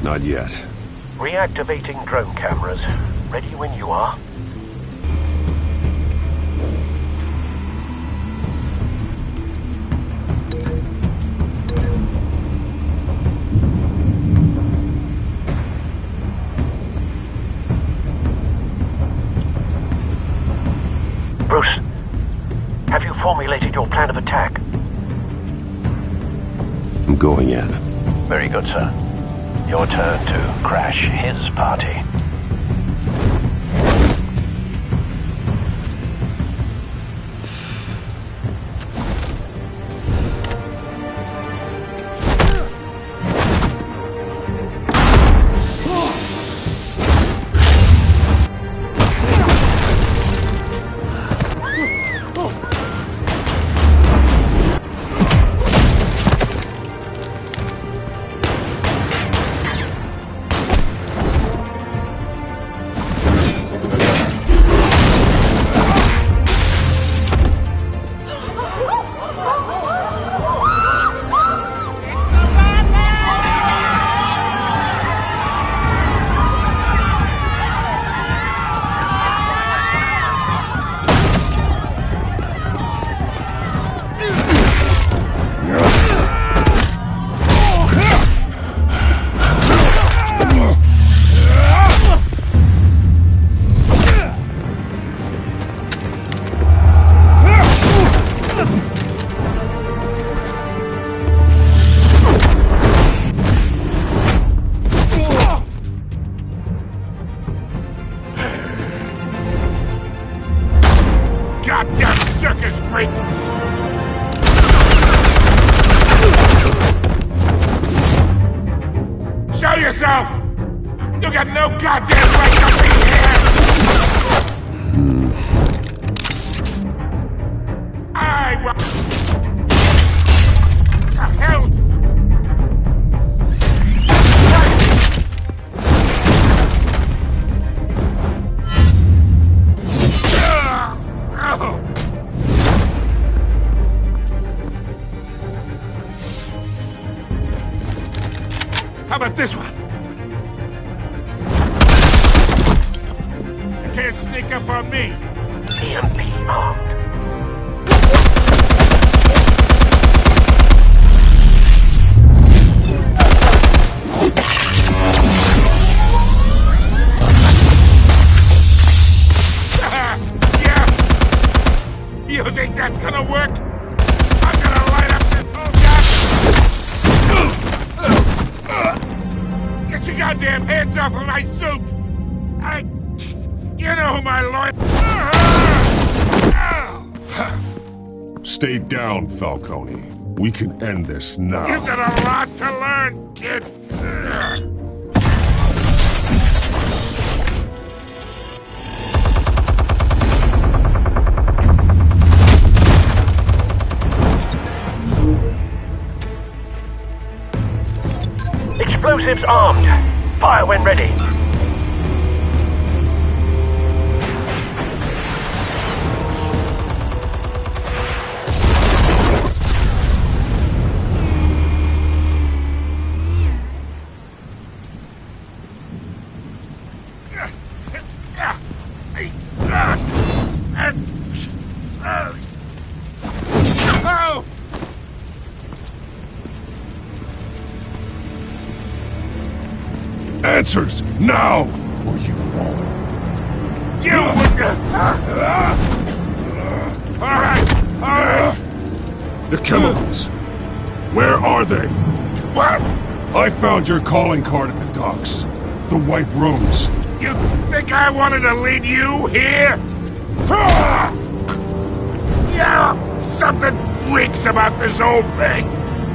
Not yet. Reactivating drone cameras. Ready when you are. Bruce, have you formulated your plan of attack? I'm going in. Very good, sir. Your turn to crash his party. Goddamn circus freak! Show yourself! You got no goddamn right to be here! I will... The hell? How about this one? You can't sneak up on me. EMP armed. Yeah. You think that's gonna work? I'm gonna light up this whole goddamn... Get your goddamn hands off of my suit! You know who my lawyer... Stay down, Falcone. We can end this now. You've got a lot to learn, kid. Explosives armed. Fire when ready. Answers, now! Or you fall. You Alright! The chemicals. Where are they? What? I found your calling card at the docks. The White Rose. You think I wanted to lead you here? Yeah, something reeks about this whole thing.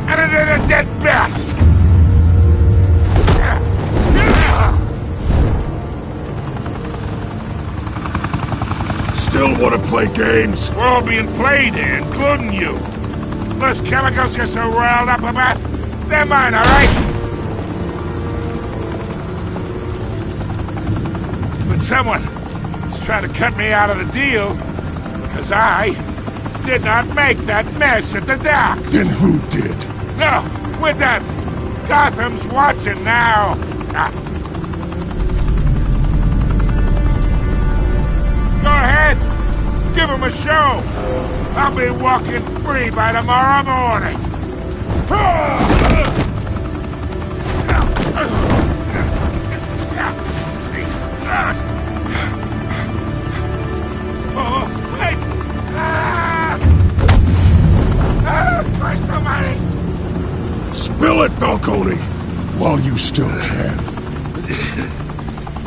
And it is a dead bat. Still want to play games? We're all being played here, including you. Those chemicals you're so riled up about, they're mine, all right? But someone is trying to cut me out of the deal because I did not make that mess at the dock. Then who did? No, with that! Gotham's watching now! Go ahead! Give him a show! I'll be walking free by tomorrow morning! Oh, wait! Christ almighty! Spill it, Falcone! While you still can.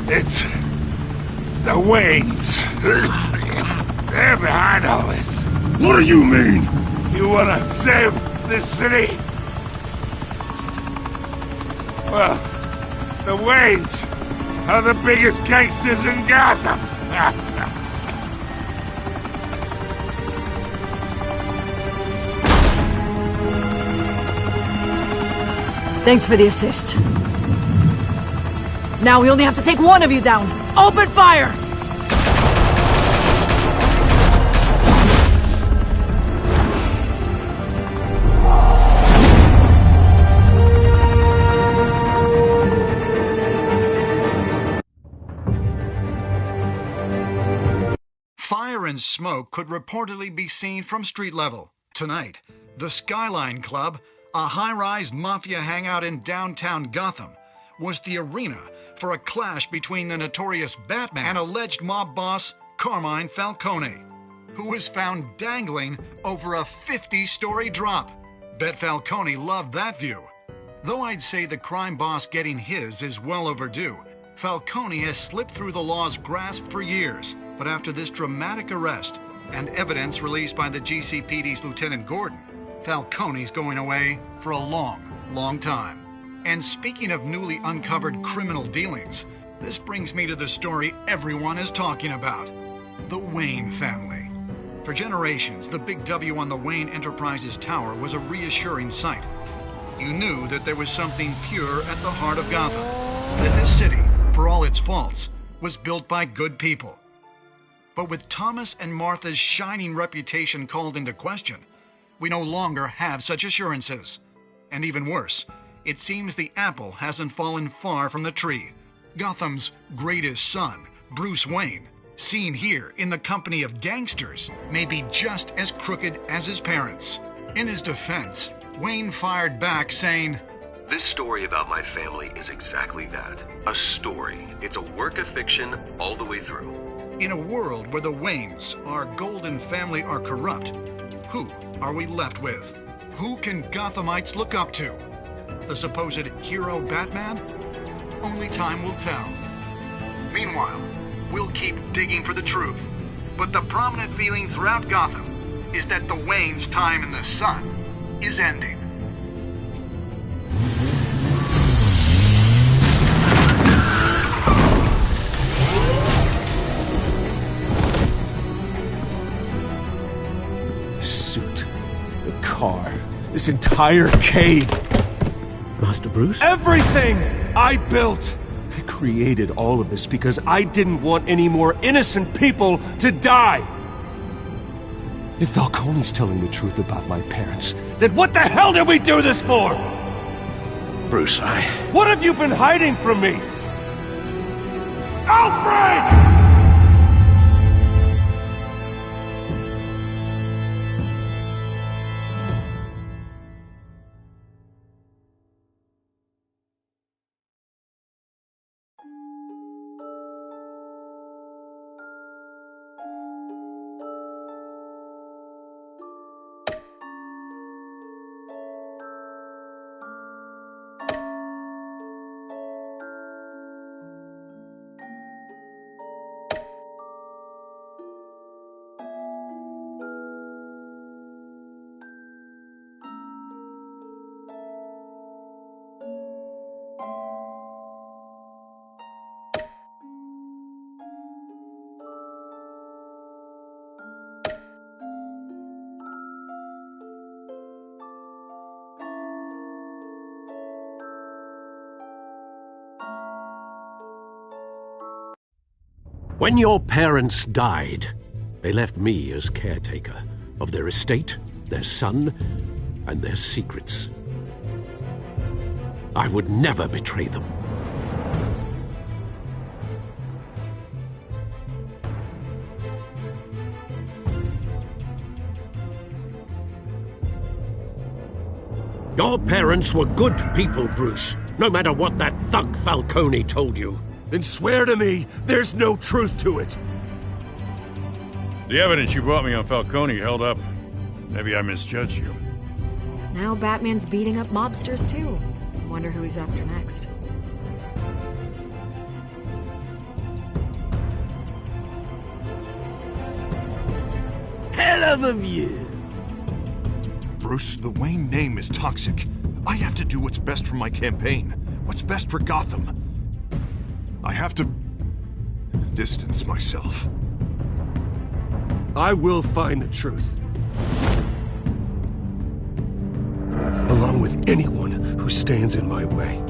It's the Waynes. They're behind all this. What do you mean? You want to save this city? Well, the Waynes are the biggest gangsters in Gotham. Thanks for the assist. Now we only have to take one of you down. Open fire! Fire and smoke could reportedly be seen from street level. Tonight, the Skyline Club, a high-rise mafia hangout in downtown Gotham, was the arena for a clash between the notorious Batman and alleged mob boss Carmine Falcone, who was found dangling over a 50-story drop. Bet Falcone loved that view. Though I'd say the crime boss getting his is well overdue, Falcone has slipped through the law's grasp for years. But after this dramatic arrest and evidence released by the GCPD's Lieutenant Gordon, Falcone's going away for a long time. And speaking of newly uncovered criminal dealings, this brings me to the story everyone is talking about: the Wayne family. For generations, the big W on the Wayne Enterprises Tower was a reassuring sight. You knew that there was something pure at the heart of Gotham, that this city, for all its faults, was built by good people. But with Thomas and Martha's shining reputation called into question, we no longer have such assurances. And even worse, it seems the apple hasn't fallen far from the tree. Gotham's greatest son, Bruce Wayne, seen here in the company of gangsters, may be just as crooked as his parents. In his defense, Wayne fired back saying, "This story about my family is exactly that. A story. It's a work of fiction all the way through." In a world where the Waynes, our golden family, are corrupt, who are we left with? Who can Gothamites look up to? The supposed hero Batman? Only time will tell. Meanwhile, we'll keep digging for the truth. But the prominent feeling throughout Gotham is that the Waynes' time in the sun is ending. The suit, the car, this entire cave. Master Bruce? Everything I built! I created all of this because I didn't want any more innocent people to die! If Falcone's telling the truth about my parents, then what the hell did we do this for? Bruce, What have you been hiding from me? Alfred! When your parents died, they left me as caretaker of their estate, their son, and their secrets. I would never betray them. Your parents were good people, Bruce, no matter what that thug Falcone told you. Then swear to me there's no truth to it. The evidence you brought me on Falcone held up. Maybe I misjudged you. Now Batman's beating up mobsters, too. Wonder who he's after next. Hell of a view. Bruce, the Wayne name is toxic. I have to do what's best for my campaign. What's best for Gotham. I have to distance myself. I will find the truth. Along with anyone who stands in my way.